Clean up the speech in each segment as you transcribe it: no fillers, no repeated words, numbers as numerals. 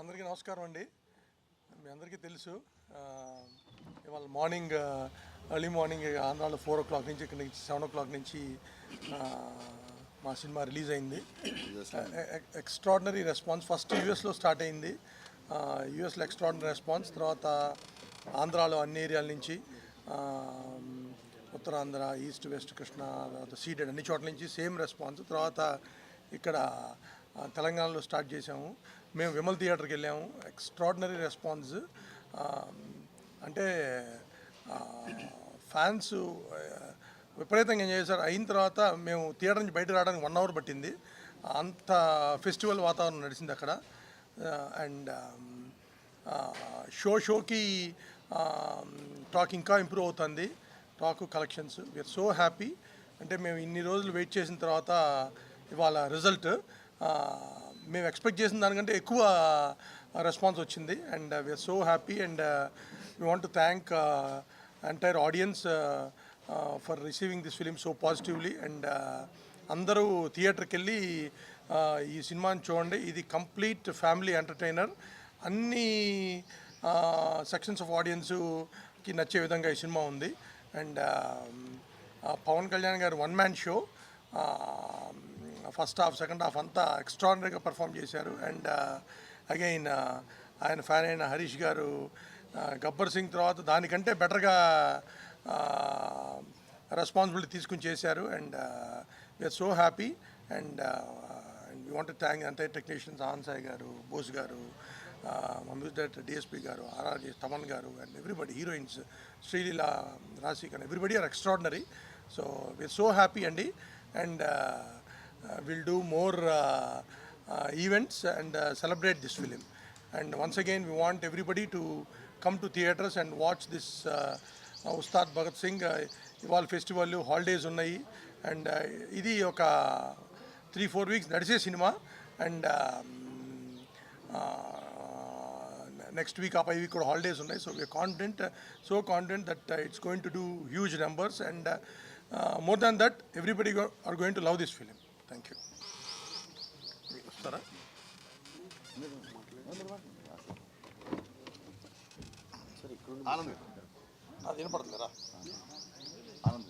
అందరికీ నమస్కారం అండి. మీ అందరికీ తెలుసు ఇవాళ మార్నింగ్ ఎర్లీ మార్నింగ్ ఆంధ్రాలో 4 o'clock నుంచి ఇక్కడ నుంచి 7 o'clock నుంచి మా సినిమా రిలీజ్ అయింది. Extraordinary response. ఫస్ట్ యూఎస్లో స్టార్ట్ అయింది. యూఎస్లో ఎక్స్ట్రాడినరీ రెస్పాన్స్, తర్వాత ఆంధ్రాలో అన్ని ఏరియాల నుంచి, ఉత్తరాంధ్ర, ఈస్ట్ వెస్ట్ కృష్ణ, తర్వాత సీడెడ్ అన్ని చోట్ల నుంచి సేమ్ రెస్పాన్స్. తర్వాత ఇక్కడ తెలంగాణలో స్టార్ట్ చేసాము. మేము విమల్ థియేటర్కి వెళ్ళాము. Extraordinary response. అంటే ఫ్యాన్స్ విపరీతంగా ఎంజాయ్ చేశారు. అయిన తర్వాత మేము థియేటర్ నుంచి బయటకు రావడానికి 1 hour పట్టింది. అంత ఫెస్టివల్ వాతావరణం నడిచింది అక్కడ. అండ్ షోకి టాక్ ఇంకా ఇంప్రూవ్ అవుతుంది. Talk collections we are so happy. అంటే మేము ఇన్ని రోజులు వెయిట్ చేసిన తర్వాత ఇవాళ రిజల్ట్ మేము ఎక్స్పెక్ట్ చేసిన దానికంటే ఎక్కువ రెస్పాన్స్ వచ్చింది. And we are so happy. And we want to thank entire audience for receiving this film so positively. And అందరూ థియేటర్కి వెళ్ళి ఈ సినిమాని చూడండి. ఇది కంప్లీట్ ఫ్యామిలీ ఎంటర్టైనర్. అన్ని సెక్షన్స్ ఆఫ్ ఆడియన్స్కి నచ్చే విధంగా ఈ సినిమా ఉంది. అండ్ పవన్ కళ్యాణ్ గారు 1-man show. First half second half అంతా ఎక్స్ట్రాడినరీగా పర్ఫామ్ చేశారు. అండ్ అగైన్ ఆయన ఫ్యాన్ అయిన హరీష్ గారు గబ్బర్ సింగ్ తర్వాత దానికంటే బెటర్గా రెస్పాన్సిబిలిటీ తీసుకుని చేశారు. And we are so happy. And we want to thank entire technicians, on Sai గారు, బోస్ గారు, మా మ్యూజిక్ డైరెక్టర్ డిఎస్పి గారు, ఆర్ఆర్జీ తమన్ గారు, అండ్ ఎవ్రీబడి, హీరోయిన్స్ శ్రీలీల, రాశిక్, and everybody are extraordinary. So we are so happy అండి. And we'll do more events and celebrate this film. And once again we want everybody to come to theatres and watch this Ustad Bhagat Singh ఇవాళ festival holidays ఉన్నాయి. And ఇది ఒక 3-4 weeks నడిచే cinema. And next week ఆ 5 week కూడా holidays ఉన్నాయి. So we are confident that it's going to do huge numbers. And more than that, everybody are going to love this film. Thank you. Sara? Anand అది వినపడుతుందిరా. ఆనంద్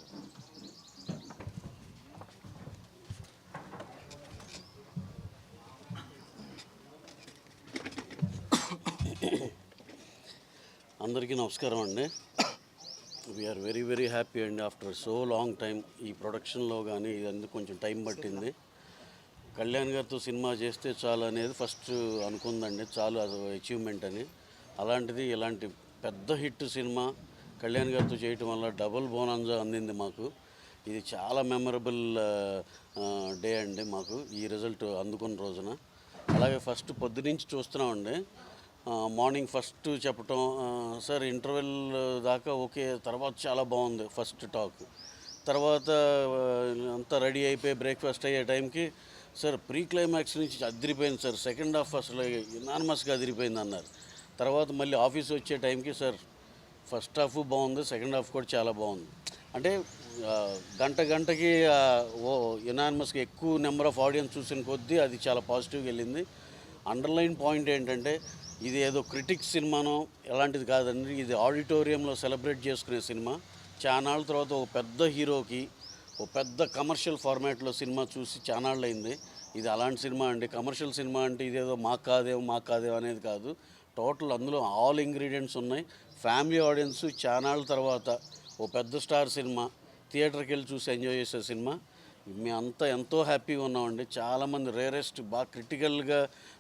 అందరికీ నమస్కారం అండి. We are very happy అండి. After so long time ఈ ప్రొడక్షన్లో కానీ ఇదంతా కొంచెం టైం పట్టింది. కళ్యాణ్ గారితో సినిమా చేస్తే చాలు అనేది ఫస్ట్ అనుకుందండి, చాలు అది అచీవ్మెంట్ అని. అలాంటిది ఇలాంటి పెద్ద హిట్ సినిమా కళ్యాణ్ గారితో చేయటం వల్ల డబుల్ బోనాంజా అందింది మాకు. ఇది చాలా మెమరబుల్ డే అండి మాకు ఈ రిజల్ట్ అందుకున్న రోజున. అలాగే ఫస్ట్ పొద్దునుంచి చూస్తున్నామండి. మార్నింగ్ ఫస్ట్ చెప్పటం, సార్ ఇంటర్వెల్ దాకా ఓకే, తర్వాత చాలా బాగుంది ఫస్ట్ టాక్. తర్వాత అంతా రెడీ అయిపోయి బ్రేక్ఫాస్ట్ అయ్యే టైంకి సార్ ప్రీ క్లైమాక్స్ నుంచి అదిరిపోయింది సార్, సెకండ్ హాఫ్ అసలు యునానిమస్గా అదిరిపోయింది అన్నారు. తర్వాత మళ్ళీ ఆఫీస్ వచ్చే టైంకి సార్ ఫస్ట్ హాఫ్ బాగుంది, సెకండ్ హాఫ్ కూడా చాలా బాగుంది. అంటే గంటకి యునానిమస్గా ఎక్కువ నెంబర్ ఆఫ్ ఆడియన్స్ చూసిన కొద్దీ అది చాలా పాజిటివ్గా వెళ్ళింది. అండర్లైన్ పాయింట్ ఏంటంటే ఇది ఏదో క్రిటిక్స్ సినిమానో ఎలాంటిది కాదండి. ఇది ఆడిటోరియంలో సెలబ్రేట్ చేసుకునే సినిమా. చానాళ్ళ తర్వాత ఒక పెద్ద హీరోకి ఒక పెద్ద కమర్షియల్ ఫార్మాట్లో సినిమా చూసి చానాళ్ళు అయింది. ఇది అలాంటి సినిమా అండి. కమర్షియల్ సినిమా అంటే ఇదేదో మాకు కాదేమో అనేది కాదు. టోటల్ అందులో ఆల్ ఇంగ్రీడియంట్స్ ఉన్నాయి. ఫ్యామిలీ ఆడియన్స్ చానాళ్ళ తర్వాత ఓ పెద్ద స్టార్ సినిమా థియేటర్కి వెళ్ళి చూసి ఎంజాయ్ చేసే సినిమా. మేమంతా ఎంతో హ్యాపీగా ఉన్నామండి. చాలామంది రేరెస్ట్ బాగా క్రిటికల్గా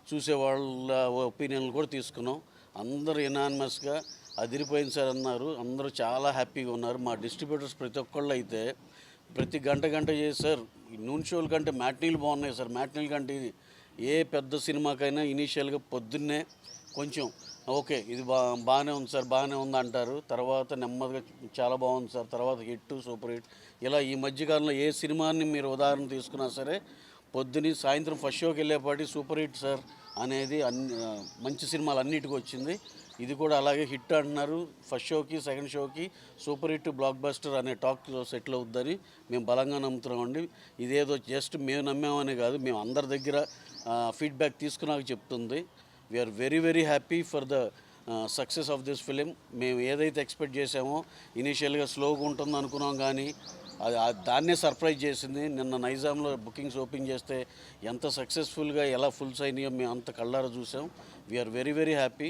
చూసే వాళ్ళ ఒపీనియన్లు కూడా తీసుకున్నాం. అందరూ యునానిమస్గా అదిరిపోయింది సార్ అన్నారు. అందరూ చాలా హ్యాపీగా ఉన్నారు. మా డిస్ట్రిబ్యూటర్స్ ప్రతి ఒక్కళ్ళు అయితే ప్రతి గంట చేసి సార్ నూన్ షోల కంటే మ్యాట్నీలు బాగున్నాయి సార్, మ్యాట్నీల కంటే ఇది ఏ పెద్ద సినిమాకైనా ఇనీషియల్గా పొద్దున్నే కొంచెం ఓకే ఇది బాగానే ఉంది సార్, బాగానే ఉంది అంటారు. తర్వాత నెమ్మదిగా చాలా బాగుంది సార్, తర్వాత హిట్, సూపర్ హిట్. ఇలా ఈ మధ్యకాలంలో ఏ సినిమాని మీరు ఉదాహరణ తీసుకున్నా సరే పొద్దుని సాయంత్రం ఫస్ట్ షోకి వెళ్ళేపాటి సూపర్ హిట్ సార్ అనేది మంచి సినిమాలు అన్నిటికీ వచ్చింది. ఇది కూడా అలాగే హిట్ అంటున్నారు. ఫస్ట్ షోకి సెకండ్ షోకి సూపర్ హిట్, బ్లాక్ బస్టర్ అనే టాక్ సెటిల్ అవుద్దని మేము బలంగా నమ్ముతున్నామండి. ఇదేదో జస్ట్ మేము నమ్మామనే కాదు, మేము అందరి దగ్గర ఫీడ్బ్యాక్ తీసుకున్నాక చెప్తుంది. We are very very happy for the success of this film. మేము ఏదైతే ఎక్స్పెక్ట్ చేసామో ఇనీషియల్గా స్లోగా ఉంటుంది అనుకున్నాం, కానీ దాన్నే సర్ప్రైజ్ చేసింది. నిన్న నైజాంలో బుకింగ్స్ ఓపెన్ చేస్తే ఎంత సక్సెస్ఫుల్గా ఎలా ఫుల్స్ అయినాయో మేము అంత కళ్ళారా చూసాం. We are very very happy.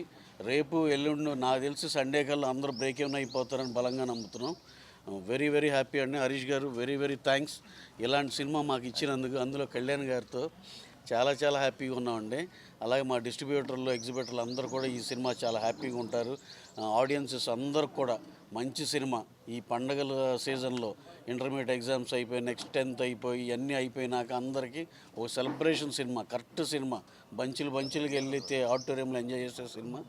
రేపు ఎల్లుండి నాకు తెలిసి సండే కల్లా అందరూ బ్రేక్ ఏమైనా అయిపోతారని బలంగా నమ్ముతున్నాం. వెరీ వెరీ హ్యాపీ అండి. హరీష్ గారు వెరీ వెరీ థ్యాంక్స్ ఇలాంటి సినిమా మాకు ఇచ్చినందుకు, అందులో కళ్యాణ్ గారితో చాలా చాలా హ్యాపీగా ఉన్నామండి. అలాగే మా డిస్ట్రిబ్యూటర్లు, ఎగ్జిబిటర్లు అందరూ కూడా ఈ సినిమా చాలా హ్యాపీగా ఉంటారు. ఆడియన్సెస్ అందరూ కూడా మంచి సినిమా ఈ పండగల సీజన్లో ఇంటర్మీడియట్ ఎగ్జామ్స్ అయిపోయి నెక్స్ట్ 10th అయిపోయి ఇవన్నీ అయిపోయినాక అందరికీ ఒక సెలబ్రేషన్ సినిమా, కరెక్ట్ సినిమా, బంచులుగా వెళ్ళితే ఆడిటోరియంలో ఎంజాయ్ చేసే సినిమా.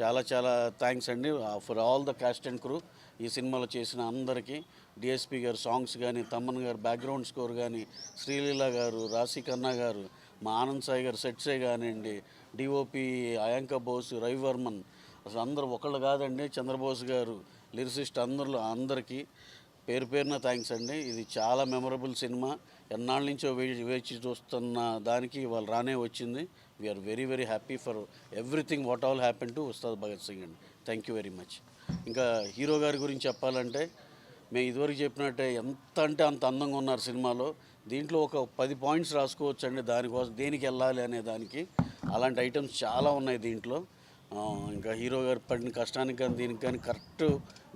చాలా చాలా థ్యాంక్స్ అండి for all the cost and crew. ఈ సినిమాలో చేసిన అందరికీ, డిఎస్పి గారు సాంగ్స్ కానీ, తమ్మన్ గారు బ్యాక్గ్రౌండ్ స్కోర్ కానీ, శ్రీలీల గారు, రాశి ఖన్నా గారు, మా ఆనంద్ సాయి గారు సెట్సే కానివ్వండి, డిఓపి అయాంక బోస్, రవివర్మన్, అసలు అందరూ ఒకళ్ళు కాదండి, చంద్రబోస్ గారు, లిరిసిస్ట్ అందరికీ పేరు పేరున థ్యాంక్స్ అండి. ఇది చాలా మెమరబుల్ సినిమా. ఎన్నాళ్ళ నుంచో వేచి చూస్తున్న దానికి వాళ్ళు రానే వచ్చింది. We are very very happy for everything what all happen to Ustaad Bhagat Singh అండి. Thank you very much. ఇంకా హీరో గారి గురించి చెప్పాలంటే మేము ఇదివరకు చెప్పినట్టే ఎంత అంటే అంత అందంగా ఉన్నారు సినిమాలో. దీంట్లో ఒక 10 పాయింట్స్ రాసుకోవచ్చు అండి దానికోసం, దేనికి వెళ్ళాలి అనే దానికి. అలాంటి ఐటమ్స్ చాలా ఉన్నాయి దీంట్లో. ఇంకా హీరో గారు పడిన కష్టానికి కానీ దీనికి కానీ కరెక్ట్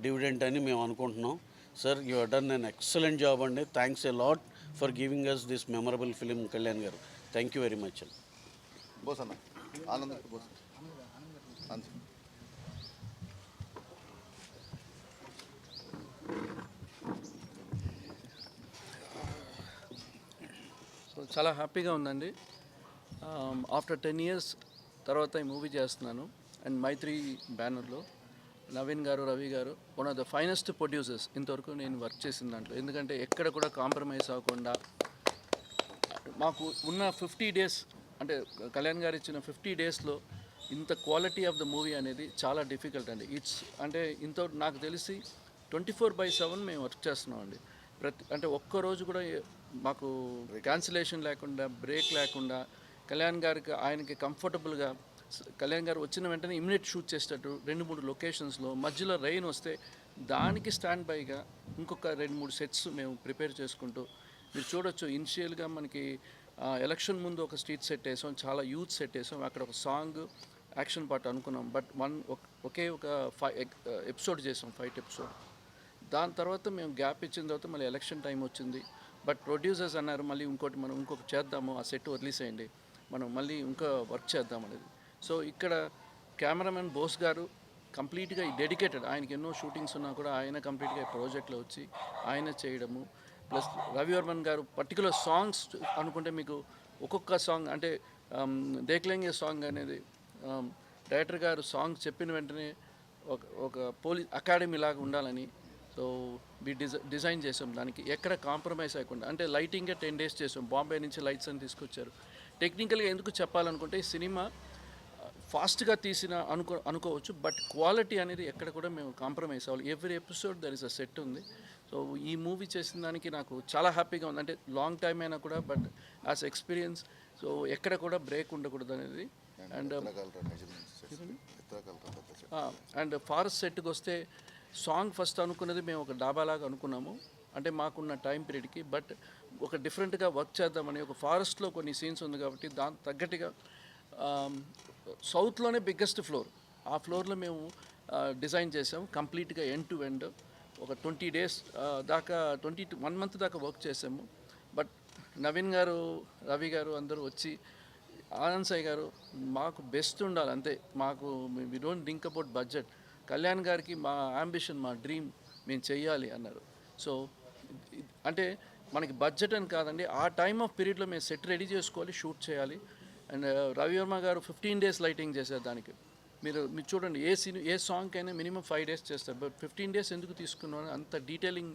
డివిడెంట్ అని మేము అనుకుంటున్నాం. Sir, you have done an excellent job అండి. Thanks a lot for giving us this memorable film Kalyan గారు. థ్యాంక్ యూ వెరీ మచ్ అండి. బోస్ అన్న ఆనంద్ బోస్ సో చాలా హ్యాపీగా ఉందండి. ఆఫ్టర్ 10 years తర్వాత ఈ మూవీ చేస్తున్నాను. అండ్ మైత్రి బ్యానర్లో నవీన్ గారు, రవి గారు one of the finest producers ఇంతవరకు నేను వర్క్ చేసిన దాంట్లో. ఎందుకంటే ఎక్కడ కూడా కాంప్రమైజ్ అవ్వకుండా మాకు ఉన్న 50 days, అంటే కళ్యాణ్ గారు ఇచ్చిన 50 daysలో ఇంత క్వాలిటీ ఆఫ్ ద మూవీ అనేది చాలా డిఫికల్ట్ అండి. అంటే ఇంత నాకు తెలిసి 24/7 మేము వర్క్ చేస్తున్నాం అండి. అంటే ఒక్కరోజు కూడా మాకు క్యాన్సిలేషన్ లేకుండా, బ్రేక్ లేకుండా, కళ్యాణ్ గారికి ఆయనకి కంఫర్టబుల్గా, కళ్యాణ్ గారు వచ్చిన వెంటనే ఇమిడియట్ షూట్ చేసేటట్టు 2-3 లొకేషన్స్లో, మధ్యలో రెయిన్ వస్తే దానికి స్టాండ్ బైగా ఇంకొక 2-3 సెట్స్ మేము ప్రిపేర్ చేసుకుంటూ, మీరు చూడొచ్చు ఇనిషియల్గా మనకి ఎలక్షన్ ముందు ఒక స్ట్రీట్ సెట్ వేసాం, చాలా యూత్ సెట్ వేసాం, అక్కడ ఒక సాంగ్ యాక్షన్ పార్ట్ అనుకున్నాం. బట్ ఒకే ఒక ఎపిసోడ్ చేసాం, ఫైట్ ఎపిసోడ్. దాని తర్వాత మేము గ్యాప్ ఇచ్చిన తర్వాత మళ్ళీ ఎలక్షన్ టైం వచ్చింది. బట్ ప్రొడ్యూసర్స్ అన్నారు మళ్ళీ ఇంకొకటి చేద్దాము, ఆ సెట్ వదిలేసేయండి, మనం మళ్ళీ ఇంకా వర్క్ చేద్దాం అనేది. సో ఇక్కడ కెమెరామెన్ బోస్ గారు కంప్లీట్గా డెడికేటెడ్. ఆయనకి ఎన్నో షూటింగ్స్ ఉన్నా కూడా ఆయన కంప్లీట్గా ఈ ప్రాజెక్ట్లో వచ్చి ఆయన చేయడము. ప్లస్ రవివర్మన్ గారు పర్టికులర్ సాంగ్స్ అనుకుంటే మీకు ఒక్కొక్క సాంగ్, అంటే దేఖ్లేంగే సాంగ్ అనేది డైరెక్టర్ గారు సాంగ్ చెప్పిన వెంటనే ఒక పోలీస్ అకాడమీ లాగా ఉండాలని సో డిజైన్ చేసాం. దానికి ఎక్కడ కాంప్రమైజ్ అవ్వకుండా, అంటే లైటింగే 10 days చేసాం. బాంబే నుంచి లైట్స్ అని తీసుకొచ్చారు. టెక్నికల్గా ఎందుకు చెప్పాలనుకుంటే ఈ సినిమా ఫాస్ట్గా తీసిన అనుకోవచ్చు, బట్ క్వాలిటీ అనేది ఎక్కడ కూడా మేము కాంప్రమైజ్ అవ్వాలి. Every episode there is a set ఉంది. సో ఈ మూవీ చేసిన దానికి నాకు చాలా హ్యాపీగా ఉంది. అంటే లాంగ్ టైం అయినా కూడా, బట్ యాజ్ ఎక్స్పీరియన్స్ సో ఎక్కడ కూడా బ్రేక్ ఉండకూడదు అనేది. అండ్ ఫారెస్ట్ సెట్కి వస్తే సాంగ్ ఫస్ట్ అనుకున్నది మేము ఒక డాబాలాగా అనుకున్నాము, అంటే మాకున్న టైం పీరియడ్కి. బట్ ఒక డిఫరెంట్గా వర్క్ చేద్దామని, ఒక ఫారెస్ట్లో కొన్ని సీన్స్ ఉంది కాబట్టి దానికి తగ్గట్టుగా సౌత్లోనే బిగ్గెస్ట్ ఫ్లోర్, ఆ ఫ్లోర్లో మేము డిజైన్ చేసాము కంప్లీట్గా ఎండ్ టు ఎండ్. ఒక 20 days దాకా 1 month దాకా వర్క్ చేసాము. బట్ నవీన్ గారు, రవి గారు అందరూ వచ్చి, ఆనంద్ సాయి గారు మాకు బెస్ట్ ఉండాలి అంతే, మాకు we don't think about budget, Kalyan గారికి మా అంబిషన్, మా డ్రీమ్ మేము చెయ్యాలి అన్నారు. సో అంటే మనకి బడ్జెట్ అని కాదండి, ఆ టైమ్ ఆఫ్ పీరియడ్లో మేము సెట్ రెడీ చేసుకోవాలి, షూట్ చేయాలి. అండ్ రవివర్మ గారు 15 days లైటింగ్ చేశారు దానికి. మీరు చూడండి, ఏ సాంగ్ అయినా మినిమం 5 days చేస్తారు, బట్ 15 days ఎందుకు తీసుకున్నాను, అంత డీటెయిలింగ్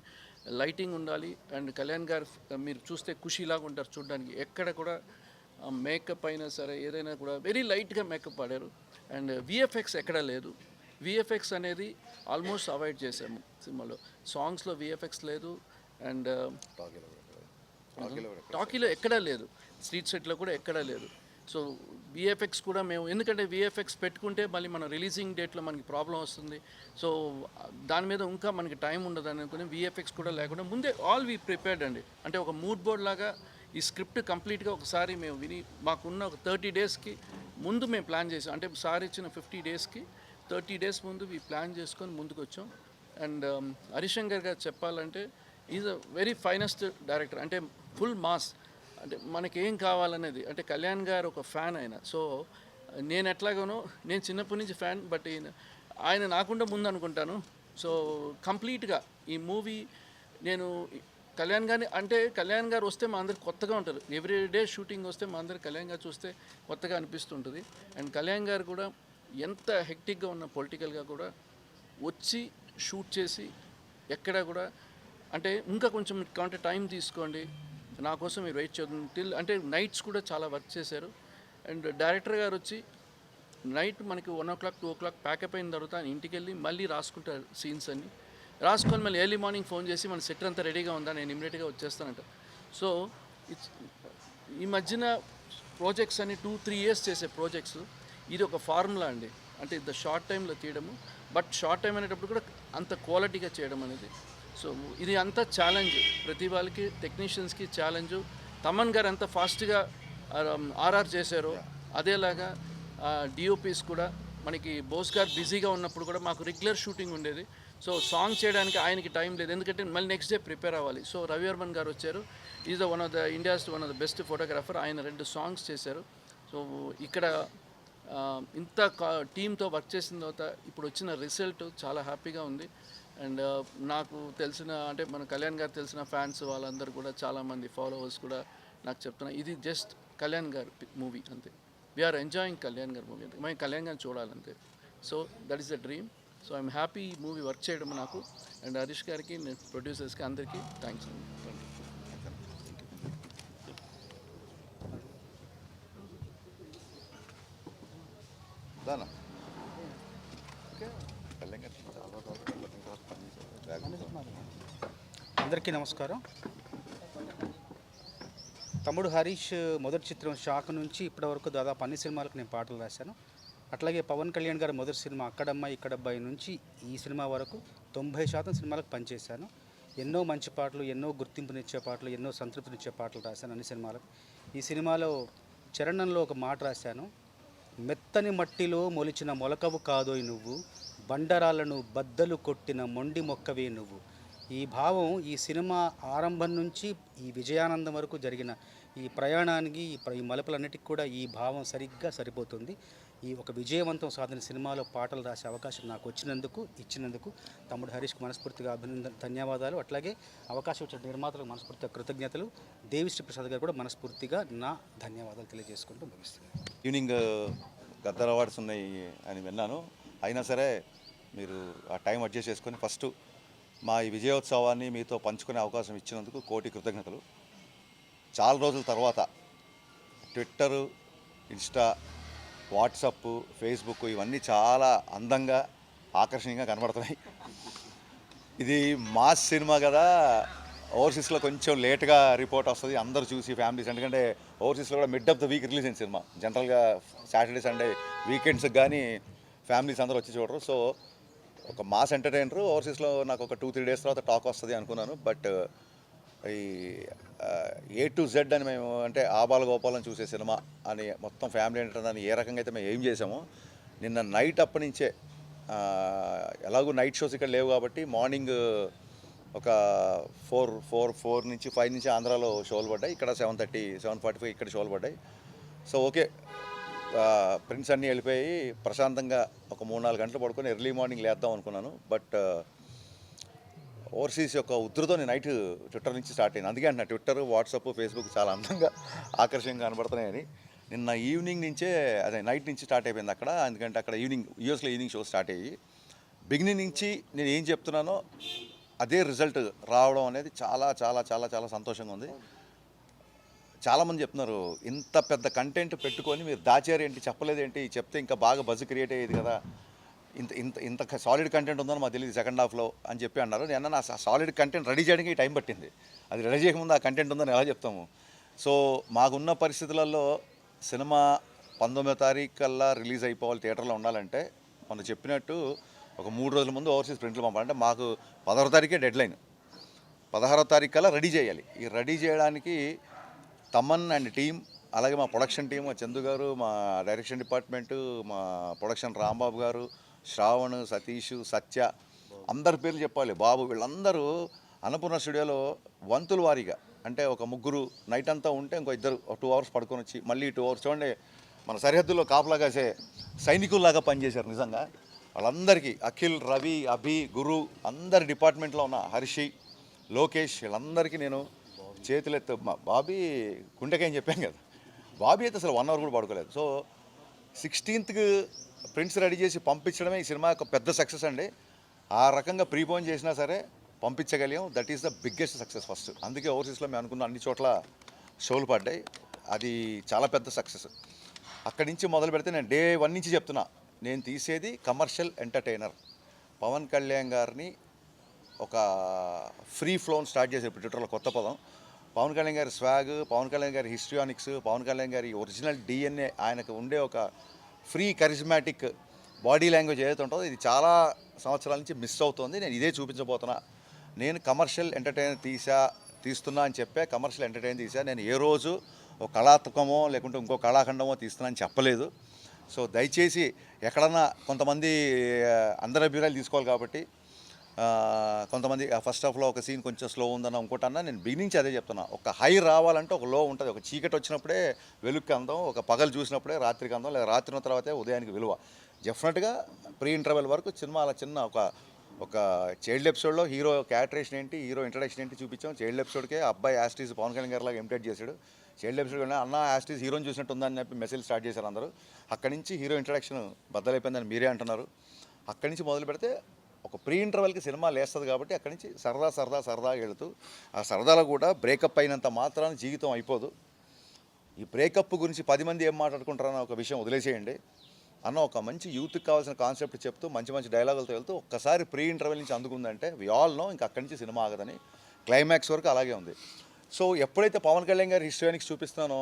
లైటింగ్ ఉండాలి. అండ్ కళ్యాణ్ గారు మీరు చూస్తే ఖుషీలాగా ఉంటారు చూడడానికి, ఎక్కడ కూడా మేకప్ అయినా సరే ఏదైనా కూడా వెరీ లైట్గా మేకప్ ఆడారు. అండ్ విఎఫ్ఎక్స్ ఎక్కడా లేదు. విఎఫ్ఎక్స్ అనేది ఆల్మోస్ట్ అవాయిడ్ చేసాము సినిమాలో. సాంగ్స్లో విఎఫ్ఎక్స్ లేదు, అండ్ టాకీలో ఎక్కడా లేదు, స్ట్రీట్ సెట్లో కూడా ఎక్కడా లేదు. సో విఎఫ్ఎక్స్ కూడా మేము, ఎందుకంటే విఎఫ్ఎక్స్ పెట్టుకుంటే మళ్ళీ మన రిలీజింగ్ డేట్లో మనకి ప్రాబ్లం వస్తుంది. సో దాని మీద ఇంకా మనకి టైం ఉండదు అనుకుని విఎఫ్ఎక్స్ కూడా లేకుండా ముందే ఆల్ వీ ప్రిపేర్డ్ అండి. అంటే ఒక మూడ్ బోర్డ్ లాగా ఈ స్క్రిప్ట్ కంప్లీట్గా ఒకసారి మేము విని మాకున్న ఒక 30 డేస్కి ముందు మేము ప్లాన్ చేసాం. అంటే సార్ ఇచ్చిన 50 డేస్కి 30 డేస్ ముందు ఈ ప్లాన్ చేసుకొని ముందుకు వచ్చాం. అండ్ హరిశంకర్ గారు చెప్పాలంటే is a very finest director. అంటే ఫుల్ మాస్, అంటే మనకేం కావాలనేది, అంటే కళ్యాణ్ గారు ఒక ఫ్యాన్ ఆయన. సో నేను ఎట్లాగానో, నేను చిన్నప్పటి నుంచి ఫ్యాన్, బట్ ఆయన నాకుండా ముందు అనుకుంటాను. సో కంప్లీట్గా ఈ మూవీ నేను కళ్యాణ్ గారిని, అంటే కళ్యాణ్ గారు వస్తే మా అందరికి కొత్తగా ఉంటారు. ఎవ్రీ డే షూటింగ్ వస్తే మా అందరికి కళ్యాణ్ గారు చూస్తే కొత్తగా అనిపిస్తుంటుంది. అండ్ కళ్యాణ్ గారు కూడా ఎంత హెక్టిక్గా ఉన్న పొలిటికల్గా కూడా వచ్చి షూట్ చేసి ఎక్కడ కూడా అంటే ఇంకా కొంచెం కావాలంటే టైం తీసుకోండి, నా కోసం మీరు వెయిట్ చేద్దాం టిల్, అంటే నైట్స్ కూడా చాలా వర్క్ చేశారు. అండ్ డైరెక్టర్ గారు వచ్చి నైట్ మనకి 1 o'clock 2 o'clock ప్యాకప్ అయిన తర్వాత ఆయన ఇంటికి వెళ్ళి మళ్ళీ రాసుకుంటారు సీన్స్ అన్ని. రాసుకొని మళ్ళీ ఎర్లీ మార్నింగ్ ఫోన్ చేసి మన సెట్ అంతా రెడీగా ఉందా, నేను ఇమీడియట్గా వచ్చేస్తానంట. సో ఈ మధ్యన ప్రాజెక్ట్స్ అన్ని 2-3 years చేసే ప్రాజెక్ట్స్, ఇది ఒక ఫార్ములా అండి. అంటే ఇంత షార్ట్ టైంలో తీయడము, బట్ షార్ట్ టైం అనేటప్పుడు కూడా అంత క్వాలిటీగా చేయడం అనేది. సో ఇది అంతా ఛాలెంజ్, ప్రతి వాళ్ళకి టెక్నీషియన్స్కి ఛాలెంజు. తమన్ గారు ఎంత ఫాస్ట్గా ఆర్ఆర్ చేశారో అదేలాగా డిఓపీస్ కూడా మనకి బోస్ గారు బిజీగా ఉన్నప్పుడు కూడా మాకు రెగ్యులర్ షూటింగ్ ఉండేది. సో సాంగ్ చేయడానికి ఆయనకి టైం లేదు, ఎందుకంటే మళ్ళీ నెక్స్ట్ డే ప్రిపేర్ అవ్వాలి. సో రవివర్మన్ గారు వచ్చారు, is one of the India's one of the best photographer. ఆయన 2 songs చేశారు. సో ఇక్కడ ఇంత టీంతో వర్క్ చేసిన తర్వాత ఇప్పుడు వచ్చిన రిజల్ట్ చాలా హ్యాపీగా ఉంది. అండ్ నాకు తెలిసిన, అంటే మన కళ్యాణ్ గారు తెలిసిన ఫ్యాన్స్ వాళ్ళందరూ కూడా చాలామంది ఫాలోవర్స్ కూడా నాకు చెప్తున్నారు, ఇది జస్ట్ కళ్యాణ్ గారు మూవీ అంతే, వీఆర్ ఎంజాయింగ్ కళ్యాణ్ గారి మూవీ అంతే, మేము కళ్యాణ్ గారిని చూడాలంతే. So that is the dream. So I'm happy ఈ మూవీ వర్క్ చేయడం నాకు. అండ్ హరీష్ గారికి, ప్రొడ్యూసర్స్కి అందరికీ థ్యాంక్స్ అండి. Thank you. దానా అందరికీ నమస్కారం. తమ్ముడు హరీష్ మొదటి చిత్రం షాక్ నుంచి ఇప్పటి వరకు దాదాపు అన్ని సినిమాలకు నేను పాటలు రాశాను. అట్లాగే పవన్ కళ్యాణ్ గారి మొదటి సినిమా అక్కడమ్మాయి ఇక్కడబ్బాయి నుంచి ఈ సినిమా వరకు 90% సినిమాలకు పనిచేశాను. ఎన్నో మంచి పాటలు, ఎన్నో గుర్తింపునిచ్చే పాటలు, ఎన్నో సంతృప్తినిచ్చే పాటలు రాశాను అన్ని సినిమాలకు. ఈ సినిమాలో చరణంలో ఒక మాట రాశాను, మెత్తని మట్టిలో మొలిచిన మొలకవు కాదోయ్ నువ్వు, బండరాలను బద్దలు కొట్టిన మొండి మొక్కవే నువ్వు. ఈ భావం ఈ సినిమా ఆరంభం నుంచి ఈ విజయానందం వరకు జరిగిన ఈ ప్రయాణానికి, ఈ మలుపులన్నిటికీ కూడా ఈ భావం సరిగ్గా సరిపోతుంది. ఈ ఒక విజయవంతం సాధిన సినిమాలో పాటలు రాసే అవకాశం నాకు ఇచ్చినందుకు తమ్ముడు హరీష్కి మనస్ఫూర్తిగా ధన్యవాదాలు. అట్లాగే అవకాశం ఇచ్చిన నిర్మాతలకు మనస్ఫూర్తిగా కృతజ్ఞతలు. దేవిశ్రీ ప్రసాద్ గారు కూడా మనస్ఫూర్తిగా నా ధన్యవాదాలు తెలియజేసుకుంటూ ముగిస్తున్నాను. ఈవినింగ్ గద్దర్ అవార్డ్స్ ఉన్నాయి అని విన్నాను. అయినా సరే మీరు ఆ టైం అడ్జస్ట్ చేసుకొని ఫస్ట్ మా ఈ విజయోత్సవాన్ని మీతో పంచుకునే అవకాశం ఇచ్చినందుకు కోటి కృతజ్ఞతలు. చాలా రోజుల తర్వాత ట్విట్టరు, ఇన్స్టా, వాట్సప్, ఫేస్బుక్ ఇవన్నీ చాలా అందంగా, ఆకర్షణీయంగా కనబడుతున్నాయి. ఇది మాస్ సినిమా కదా, ఓవర్సీస్లో కొంచెం లేట్గా రిపోర్ట్ వస్తుంది, అందరూ చూసి ఫ్యామిలీస్, ఎందుకంటే ఓవర్సీస్లో కూడా mid of the week release అయిన సినిమా. జనరల్గా సాటర్డే సండే వీకెండ్స్కి కానీ ఫ్యామిలీస్ అందరూ వచ్చి చూడరు. సో ఒక మాస్ ఎంటర్టైనర్ ఓవర్సీస్లో నాకు ఒక 2-3 days తర్వాత టాక్ వస్తుంది అనుకున్నాను. బట్ ఈ A to Z అని మేము, అంటే ఆబాల గోపాలను చూసే సినిమా అని మొత్తం ఫ్యామిలీ ఎంటర్టైనర్ అని ఏ రకంగా అయితే మేము ఏం చేసామో, నిన్న నైట్ అప్పటి నుంచే ఎలాగో నైట్ షోస్ ఇక్కడ లేవు కాబట్టి మార్నింగ్ ఒక 4 నుంచి 5 నుంచి ఆంధ్రాలో షోలు పడ్డాయి, ఇక్కడ 7:30 7:45 ఇక్కడ షోలు పడ్డాయి. సో ఓకే, ప్రిన్స్ అన్నీ వెళ్ళిపోయి ప్రశాంతంగా ఒక 3-4 గంటలు పడుకొని ఎర్లీ మార్నింగ్ లేద్దాం అనుకున్నాను. బట్ ఓవర్సీస్ యొక్క ఉధృతం నైట్ ట్విట్టర్ నుంచి స్టార్ట్ అయింది. అందుకే అంటున్నా, ట్విట్టర్, వాట్సాప్, ఫేస్బుక్ చాలా అందంగా ఆకర్షణీయంగా కనబడుతున్నాయని. నిన్న ఈవినింగ్ నుంచే, అదే నైట్ నుంచి స్టార్ట్ అయిపోయింది అక్కడ. ఎందుకంటే అక్కడ యూఎస్లో ఈవినింగ్ షో స్టార్ట్ అయ్యి బిగినింగ్ నుంచి నేను ఏం చెప్తున్నానో అదే రిజల్ట్ రావడం అనేది చాలా చాలా చాలా చాలా సంతోషంగా ఉంది. చాలామంది చెప్తున్నారు, ఇంత పెద్ద కంటెంట్ పెట్టుకొని మీరు దాచారేంటి, చెప్పలేదేంటి, చెప్తే ఇంకా బాగా బజ్ క్రియేట్ అయ్యేది కదా, ఇంత ఇంత ఇంత సాలిడ్ కంటెంట్ ఉందని మాకు తెలియదు సెకండ్ హాఫ్లో అని చెప్పి అన్నారు. నేను నా సాలిడ్ కంటెంట్ రెడీ చేయడానికి టైం పట్టింది. అది రెడీ చేయకముందు ఆ కంటెంట్ ఉందని ఎలా చెప్తాము. సో మాకున్న పరిస్థితులలో సినిమా 19వ తారీఖు కల్లా రిలీజ్ అయిపోవాలి, థియేటర్లో ఉండాలంటే మనం చెప్పినట్టు ఒక 3 రోజుల ముందు ఓవర్సీస్ ప్రింట్లు పంపాలంటే మాకు 16వ తారీఖే డెడ్ లైన్. 16వ తారీఖు కల్లా రెడీ చేయాలి. ఈ రెడీ చేయడానికి తమన్ అండ్ టీం, అలాగే మా ప్రొడక్షన్ టీం, మా చందు గారు, మా డైరెక్షన్ డిపార్ట్మెంటు, మా ప్రొడక్షన్ రాంబాబు గారు, శ్రావణ్, సతీష్, సత్య, అందరి పేర్లు చెప్పాలి, బాబు, వీళ్ళందరూ అన్నపూర్ణ స్టూడియోలో వంతుల వారీగా, అంటే ఒక ముగ్గురు నైట్ అంతా ఉంటే ఇంకో ఇద్దరు 2 అవర్స్ పడుకొని వచ్చి మళ్ళీ 2 అవర్స్ చూడండి, మన సరిహద్దుల్లో కాపలా కాసే సైనికుల్లాగా పనిచేశారు నిజంగా. వాళ్ళందరికీ అఖిల్, రవి, అభి, గురు, అందరి డిపార్ట్మెంట్లో ఉన్న హర్షి, లోకేష్, వీళ్ళందరికీ నేను చేతులెత్తు. మా బాబీ గుండెకాయని చెప్పాను కదా, బాబీ అయితే అసలు 1 అవర్ కూడా పడుకోలేదు. సో 16th ప్రింట్స్ రెడీ చేసి పంపించడమే ఈ సినిమా యొక్క పెద్ద సక్సెస్ అండి. ఆ రకంగా ప్రీపోన్ చేసినా సరే పంపించగలిగాం. That is the biggest success first. అందుకే ఓవర్సీస్లో మేము అనుకున్న అన్ని చోట్ల షోలు పడ్డాయి. అది చాలా పెద్ద సక్సెస్. అక్కడి నుంచి మొదలు పెడితే నేను డే 1 నుంచి చెప్తున్నా, నేను తీసేది కమర్షియల్ ఎంటర్టైనర్. పవన్ కళ్యాణ్ గారిని ఒక ఫ్రీ ఫ్లోన్ స్టార్ట్ చేసే ట్విట్టర్లో కొత్త పదం. పవన్ కళ్యాణ్ గారి స్వాగ్, పవన్ కళ్యాణ్ గారి హిస్ట్రియానిక్స్, పవన్ కళ్యాణ్ గారి ఒరిజినల్ డిఎన్ఏ, ఆయనకు ఉండే ఒక ఫ్రీ కరిజ్మాటిక్ బాడీ లాంగ్వేజ్ ఏదైతే ఉంటుందో ఇది చాలా సంవత్సరాల నుంచి మిస్ అవుతుంది. నేను ఇదే చూపించబోతున్నా. నేను కమర్షియల్ ఎంటర్టైనర్ తీస్తున్నా అని చెప్పే కమర్షియల్ ఎంటర్టైనర్ తీసా. నేను ఏ రోజు ఒక కళాత్మకమో లేకుంటే ఇంకో కళాఖండమో తీస్తున్నా అని చెప్పలేదు. సో దయచేసి ఎక్కడన్నా కొంతమంది అందరి అభిప్రాయాలు తీసుకోవాలి కాబట్టి కొంతమంది ఫస్ట్ హాఫ్లో ఒక సీన్ కొంచెం స్లో ఉందన్న ఇంకోటన్నా, నేను బిగినించి అదే చెప్తున్నా. ఒక హై రావాలంటే ఒక లో ఉంటుంది. ఒక చీకటి వచ్చినప్పుడే వెలుక్కి అందం, ఒక పగలు చూసినప్పుడే రాత్రికి అందం, లేదా రాత్రి ఉన్న తర్వాతే ఉదయానికి విలువ. డెఫినెట్గా ప్రీ ఇంటర్వెల్ వరకు సినిమా అలా చిన్న ఒక చైల్డ్ ఎపిసోడ్లో హీరో క్యారెక్టరేషన్ ఏంటి, హీరో ఇంట్రడక్షన్ ఏంటి చూపించాం. చైల్డ్ ఎపిసోడ్కే అబ్బాయి యాస్టీస్ పవన్ కళ్యాణ్ గారిలాగా ఇమిటేట్ చేశాడు. చైల్డ్ ఎపిసోడ్ అన్న యాస్టీస్ హీరోని చూసినట్టు ఉందని చెప్పి మెసేజ్ స్టార్ట్ చేశారు అందరూ. అక్కడి నుంచి హీరో ఇంట్రడక్షన్ బద్దలైపోయిందని మీరే అంటున్నారు. అక్కడి నుంచి మొదలు పెడితే ఒక ప్రీ ఇంటర్వెల్కి సినిమా లేస్తుంది కాబట్టి అక్కడి నుంచి సరదాగా వెళుతూ ఆ సరదాలో కూడా బ్రేకప్ అయినంత మాత్రాన జీవితం అయిపోదు. ఈ బ్రేకప్ గురించి 10 మంది ఏం మాట్లాడుకుంటారన్న ఒక విషయం వదిలేసేయండి అన్న. ఒక మంచి యూత్కి కావాల్సిన కాన్సెప్ట్ చెప్తూ మంచి డైలాగులతో వెళ్తూ ఒక్కసారి ప్రీ ఇంటర్వెల్ నుంచి అందుకుందంటే వి ఆల్ నో ఇంకా అక్కడి నుంచి సినిమా ఆగదని. క్లైమాక్స్ వరకు అలాగే ఉంది. సో ఎప్పుడైతే పవన్ కళ్యాణ్ గారి హిస్టరీనిక్స్ చూపిస్తున్నానో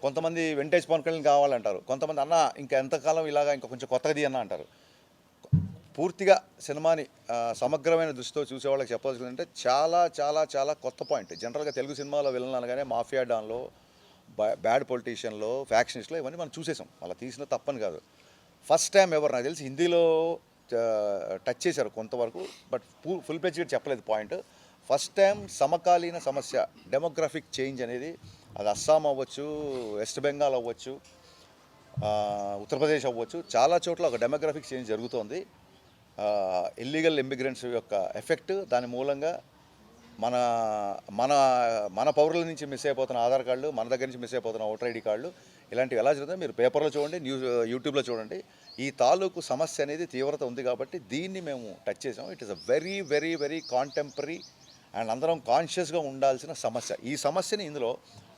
కొంతమంది వెంటేజ్ పవన్ కళ్యాణ్ కావాలంటారు, కొంతమంది అన్న ఇంకా ఎంతకాలం ఇలాగా ఇంకా కొంచెం కొత్తది అన్న అంటారు. పూర్తిగా సినిమాని సమగ్రమైన దృష్టితో చూసే వాళ్ళకి చెప్పాల్సిందంటే చాలా కొత్త పాయింట్. జనరల్గా తెలుగు సినిమాలో విలన్ అనగానే మాఫియా డాన్లో, బ్యాడ్ పొలిటీషియన్లో, ఫ్యాక్షనిస్ట్లో ఇవన్నీ మనం చూసేసాం. అలా తీసిన తప్పని కాదు. ఫస్ట్ టైం ఎవరు నాకు తెలిసి హిందీలో టచ్ చేశారు కొంతవరకు, బట్ ఫుల్ ప్లెడ్జ్గా చెప్పలేదు పాయింట్. ఫస్ట్ టైం సమకాలీన సమస్య డెమోగ్రఫిక్ చేంజ్ అనేది, అది అస్సాం అవ్వచ్చు, వెస్ట్ బెంగాల్ అవ్వచ్చు, ఉత్తరప్రదేశ్ అవ్వచ్చు, చాలా చోట్ల ఒక డెమోగ్రఫిక్ చేంజ్ జరుగుతోంది. ఇల్లీగల్ ఇమిగ్రెంట్స్ యొక్క ఎఫెక్ట్, దాని మూలంగా మన పౌరుల నుంచి మిస్ అయిపోతున్న ఆధార్ కార్డులు, మన దగ్గర నుంచి మిస్ అయిపోతున్న ఓటర్ ఐడి కార్డులు, ఇలాంటివి ఎలా జరుగుతాయి మీరు పేపర్లో చూడండి, యూట్యూబ్లో చూడండి. ఈ తాలూకు సమస్య అనేది తీవ్రత ఉంది కాబట్టి దీన్ని మేము టచ్ చేసాం. It is a very contemporary and అందరం కాన్షియస్గా ఉండాల్సిన సమస్య. ఈ సమస్యని ఇందులో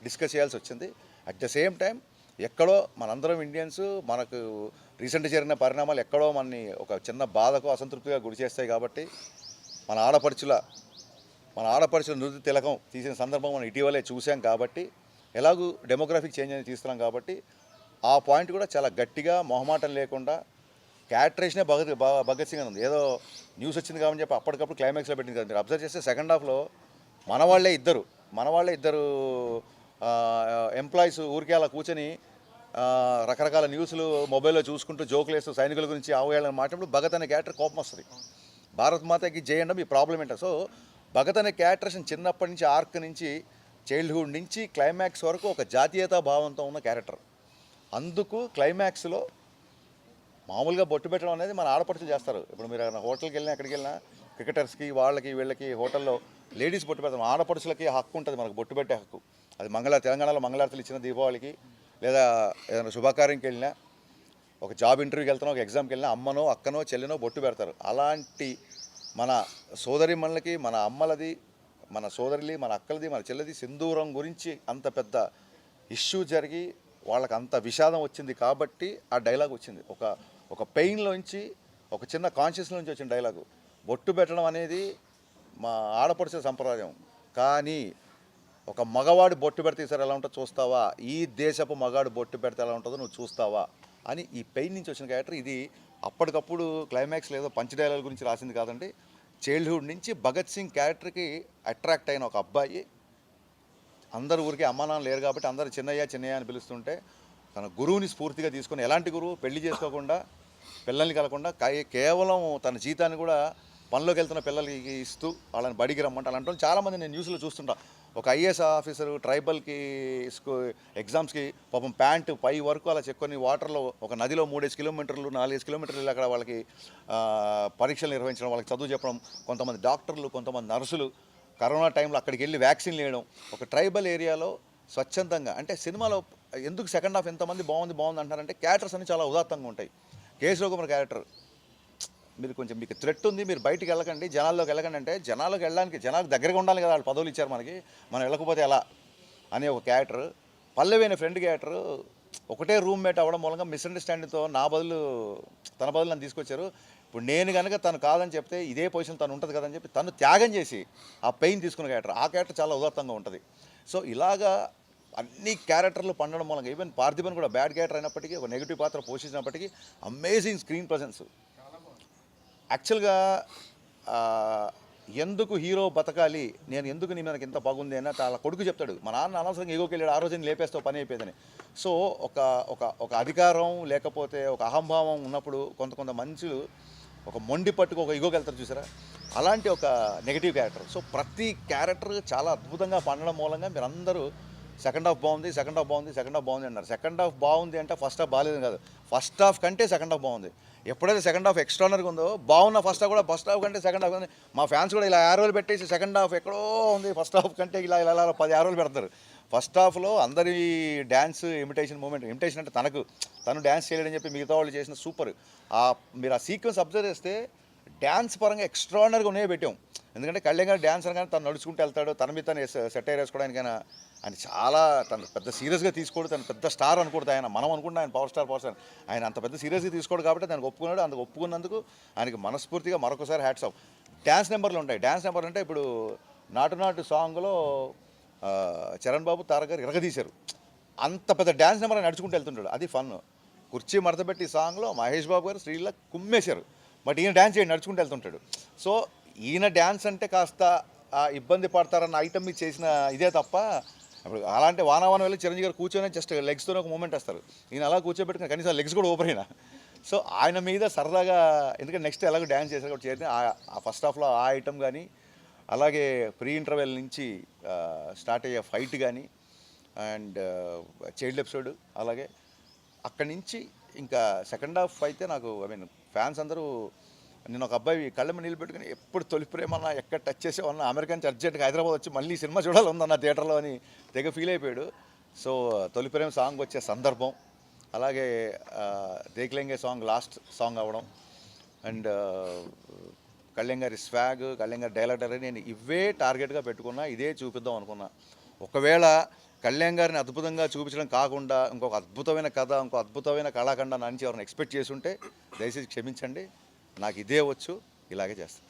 డిస్కస్ చేయాల్సి వచ్చింది. అట్ ద సేమ్ టైం ఎక్కడో మనందరం ఇండియన్స్, మనకు రీసెంట్గా జరిగిన పరిణామాలు ఎక్కడో మనని ఒక చిన్న బాధకు, అసంతృప్తిగా గురి చేస్తాయి కాబట్టి మన ఆడపడుచుల నృత్య తిలకం తీసిన సందర్భం మనం ఇటీవలే చూసాం కాబట్టి, ఎలాగూ డెమోగ్రఫిక్ చేంజ్ అనేది తీస్తున్నాం కాబట్టి ఆ పాయింట్ కూడా చాలా గట్టిగా మొహమాటం లేకుండా, క్యారెక్టరేషనే భగత్ సింగ్ అని ఉంది. ఏదో న్యూస్ వచ్చింది కాబట్టి చెప్పి అప్పటికప్పుడు క్లైమాక్స్లో పెట్టింది కదా. మీరు అబ్జర్వ్ చేస్తే సెకండ్ హాఫ్లో మన వాళ్ళే ఇద్దరు ఎంప్లాయీస్ ఊరికే అలా కూర్చొని రకరకాల న్యూస్లు మొబైల్లో చూసుకుంటూ జోకులు వేస్తూ సైనికుల గురించి ఆవేయాలని మాట్లాడినప్పుడు భగత్ అనే క్యారెక్టర్ కోపం వస్తుంది. భారత్ మాతకి జై అనడం ఈ ప్రాబ్లం ఏంటో. సో భగత్ అనే క్యారెక్టర్స్ని చిన్నప్పటి నుంచి ఆర్క్ నుంచి, చైల్డ్హుడ్ నుంచి క్లైమాక్స్ వరకు ఒక జాతీయతా భావంతో ఉన్న క్యారెక్టర్. అందుకు క్లైమాక్స్లో మామూలుగా బొట్టు పెట్టడం అనేది మన ఆడపడుచులు చేస్తారు. ఇప్పుడు మీరు హోటల్కి వెళ్ళినా ఎక్కడికి వెళ్ళినా క్రికెటర్స్కి వీళ్ళకి హోటల్లో లేడీస్ బొట్టు పెడతాం. ఆడపడుచులకి హక్కు ఉంటుంది మనకు బొట్టు పెట్టే హక్కు. అది తెలంగాణలో మంగళారతులు ఇచ్చిన దీపావళికి, లేదా ఏదైనా శుభకార్యంకి వెళ్ళినా, ఒక జాబ్ ఇంటర్వ్యూకి వెళ్తున్నా, ఒక ఎగ్జామ్కి వెళ్ళినా అమ్మనో అక్కనో చెల్లినో బొట్టు పెడతారు. అలాంటి మన సోదరిమణులకి, మన అమ్మలది, మన సోదరులి, మన అక్కలది, మన చెల్లెది సింధూరం గురించి అంత పెద్ద ఇష్యూ జరిగి వాళ్ళకి అంత విషాదం వచ్చింది కాబట్టి ఆ డైలాగ్ వచ్చింది. ఒక పెయిన్లోంచి, ఒక చిన్న కాన్షియస్ నుంచి వచ్చిన డైలాగు. బొట్టు పెట్టడం అనేది మా ఆడపడుచుల సంప్రదాయం. కానీ ఒక మగవాడు బొట్టు పెడితే సార్ ఎలా ఉంటుందో చూస్తావా, ఈ దేశపు మగాడు బొట్టు పెడితే ఎలా ఉంటుందో నువ్వు చూస్తావా అని ఈ పెయిన్ నుంచి వచ్చిన క్యారెక్టర్. ఇది అప్పటికప్పుడు క్లైమాక్స్ లేదో పంచ్ డైలాగ్ గురించి రాసింది కాదండి. చైల్డ్హుడ్ నుంచి భగత్ సింగ్ క్యారెక్టర్కి అట్రాక్ట్ అయిన ఒక అబ్బాయి, అందరు ఊరికి అమ్మా నాన్న లేరు కాబట్టి అందరు చిన్నయ్య చిన్నయ్య అని పిలుస్తుంటే తన గురువుని స్ఫూర్తిగా తీసుకొని, ఎలాంటి గురువు, పెళ్లి చేసుకోకుండా పిల్లల్ని కలకుండా కేవలం తన జీతాన్ని కూడా పనిలోకి వెళ్తున్న పిల్లలకి ఇస్తూ వాళ్ళని బడికి రమ్మంటే అలాంటి వాళ్ళు చాలామంది నేను న్యూస్లో చూస్తుంటా. ఒక ఐఏఎస్ ఆఫీసరు ట్రైబల్కి ఎగ్జామ్స్కి పాపం ప్యాంటు పై వరకు అలా చెక్కుని వాటర్లో ఒక నదిలో 3 కిలోమీటర్లు 4 కిలోమీటర్లు అక్కడ వాళ్ళకి పరీక్షలు నిర్వహించడం, వాళ్ళకి చదువు చెప్పడం, కొంతమంది డాక్టర్లు, కొంతమంది నర్సులు కరోనా టైంలో అక్కడికి వెళ్ళి వ్యాక్సిన్లు వేయడం, ఒక ట్రైబల్ ఏరియాలో స్వచ్ఛందంగా. అంటే సినిమాలో ఎందుకు సెకండ్ హాఫ్ ఎంతమంది బాగుంది అంటారంటే క్యారెక్టర్స్ అన్ని చాలా ఉదాత్తంగా ఉంటాయి. కేఎస్ రఘుకుమార్ క్యారెక్టర్ మీరు కొంచెం మీకు థ్రెట్ ఉంది, మీరు బయటికి వెళ్ళకండి, జనాల్లోకి వెళ్ళకండి అంటే జనాల్లోకి వెళ్ళడానికి జనాలకు దగ్గరగా ఉండాలి కదా, వాళ్ళు పదవులు ఇచ్చారు మనకి, మనం వెళ్ళకపోతే ఎలా అనే ఒక క్యారెక్టర్. పల్లవి అనే ఫ్రెండ్ క్యారెక్టర్ ఒకటే రూమ్మేట్ అవ్వడం మూలంగా మిస్అండర్స్టాండింగ్తో తన బదులు నన్ను తీసుకొచ్చారు. ఇప్పుడు నేను కనుక తను కాదని చెప్తే ఇదే పొజిషన్ తను ఉంటుంది కదని చెప్పి తను త్యాగం చేసి ఆ పెయిన్ తీసుకున్న క్యారెక్టర్, ఆ క్యారెక్టర్ చాలా ఉదాత్తంగా ఉంటుంది. సో ఇలాగా అన్ని క్యారెక్టర్లు పండడం మూలంగా ఈవెన్ పార్థిబన్ కూడా బ్యాడ్ క్యారెక్టర్ అయినప్పటికీ, ఒక నెగిటివ్ పాత్ర పోషించినప్పటికీ అమేజింగ్ స్క్రీన్ ప్రజెన్స్. యాక్చువల్గా ఎందుకు హీరో బతకాలి, నేను ఎందుకు నీ మనకి ఎంత బాగుంది అని వాళ్ళ కొడుకు చెప్తాడు, మా నాన్న అనవసరంగా ఎగోకి వెళ్ళాడు, ఆ రోజు లేపేస్తావు పని అయిపోయిందని. సో ఒక అధికారం లేకపోతే ఒక అహంభావం ఉన్నప్పుడు కొంత మనుషులు ఒక మొండి పట్టుకు ఒక ఎగోకి వెళ్తారు చూసారా, అలాంటి ఒక నెగిటివ్ క్యారెక్టర్. సో ప్రతి క్యారెక్టర్ చాలా అద్భుతంగా పండడం మూలంగా మీరు అందరూ సెకండ్ హాఫ్ బాగుంది అన్నారు. సెకండ్ హాఫ్ బాగుంది అంటే ఫస్ట్ హాఫ్ బాగాలేదు కాదు, ఫస్ట్ హాఫ్ కంటే సెకండ్ హాఫ్ బాగుంది. ఎప్పుడైతే సెకండ్ హాఫ్ ఎక్స్ట్రానర్గా ఉందో, బాగున్న ఫస్ట్ హాఫ్ కూడా ఫస్ట్ హాఫ్ కంటే సెకండ్ హాఫ్ ఉంది. మా ఫ్యాన్స్ కూడా ఇలా ఆరోలు పెట్టేసి సెకండ్ హాఫ్ ఎక్కడో ఉంది ఫస్ట్ హాఫ్ కంటే ఇలా 10 ఆరోలు పెడతారు. ఫస్ట్ హాఫ్లో అందరి డ్యాన్స్ ఇమిటేషన్ అంటే తను డ్యాన్స్ చేయలేడని చెప్పి మిగతా వాళ్ళు చేసిన సూపర్. మీరు ఆ సీక్వెన్స్ అబ్జర్వ్ చేస్తే డ్యాన్స్ పరంగా ఎక్స్ట్రానర్గా ఉన్నాయో పెట్టాం. ఎందుకంటే కళ్యాణ్ గారు డ్యాన్స్ అనగానే తను నడుచుకుంటూ వెళ్తాడు, తన మీద తను సెటైర్ వేసుకోవడానికైనా ఆయన చాలా తను పెద్ద సీరియస్గా తీసుకోడు, తను పెద్ద స్టార్ అనుకోడు ఆయన, మనం అనుకుంటే ఆయన పవర్ స్టార్ ఆయన అంత పెద్ద సీరియస్గా తీసుకోడు కాబట్టి దానికి ఒప్పుకున్నాడు. అందుకు ఒప్పుకున్నందుకు ఆయనకి మనస్ఫూర్తిగా మరొకసారి హ్యాట్స్ ఆఫ్. డ్యాన్స్ నెంబర్లు ఉంటాయి. డ్యాన్స్ నెంబర్ అంటే ఇప్పుడు నాటు సాంగ్లో చరణ్ బాబు తారక్ గారు ఇరగదీశారు, అంత పెద్ద డ్యాన్స్ నెంబర్ ఆయన నడుచుకుంటూ వెళ్తుంటాడు, అది ఫన్. కుర్చీ మడతపెట్టి సాంగ్లో మహేష్ బాబు గారు శ్రీలా కుమ్మేశారు, బట్ ఈయన డ్యాన్స్ చేయండి నడుచుకుంటూ వెళ్తుంటాడు. సో ఈయన డ్యాన్స్ అంటే కాస్త ఇబ్బంది పడతారన్న ఐటమ్ మీద చేసిన ఇదే తప్ప, ఇప్పుడు అలాంటి వానావాన వెళ్ళి చిరంజీవి గారు కూర్చొని జస్ట్ లెగ్స్తోనే ఒక మూమెంట్ వేస్తారు, ఈయన అలా కూర్చోబెట్టుకుని కనీసం లెగ్స్ కూడా ఓపెన్ అయినా. సో ఆయన మీద సరదాగా, ఎందుకంటే నెక్స్ట్ ఎలాగో డ్యాన్స్ చేశారు కాబట్టి చేస్తే ఆ ఫస్ట్ హాఫ్లో ఆ ఐటమ్ కానీ, అలాగే ప్రీ ఇంటర్వెల్ నుంచి స్టార్ట్ అయ్యే ఫైట్ కానీ, అండ్ చైల్డ్ ఎపిసోడ్, అలాగే అక్కడి నుంచి ఇంకా సెకండ్ హాఫ్ అయితే నాకు ఫ్యాన్స్ అందరూ, నేను ఒక అబ్బాయి కళ్ళమ్మ నీళ్ళు పెట్టుకుని ఎప్పుడు తొలి ప్రేమన్నా ఎక్కడ టచ్ చేసేవన్నా అమెరికా నుంచి అర్జెంట్గా హైదరాబాద్ వచ్చి మళ్ళీ సినిమా చూడాలన్నా థియేటర్లో అని తెగ ఫీల్ అయిపోయాడు. సో తొలి ప్రేమ సాంగ్ వచ్చే సందర్భం, అలాగే దేక్లెంగే సాంగ్ లాస్ట్ సాంగ్ అవ్వడం, అండ్ కళ్యాణ్ గారి స్వాగ్, కళ్యాణ్ గారి డైలాగ్, నేను ఇవే టార్గెట్గా పెట్టుకున్నా, ఇదే చూపిద్దాం అనుకున్నా. ఒకవేళ కళ్యాణ్ గారిని అద్భుతంగా చూపించడం కాకుండా ఇంకొక అద్భుతమైన కథ, ఇంకో అద్భుతమైన కళాఖండ నుంచి ఎవరైనా ఎక్స్పెక్ట్ చేసి ఉంటే దయచేసి క్షమించండి, నాకు ఇదే వచ్చు, ఇలాగే చేస్తాను.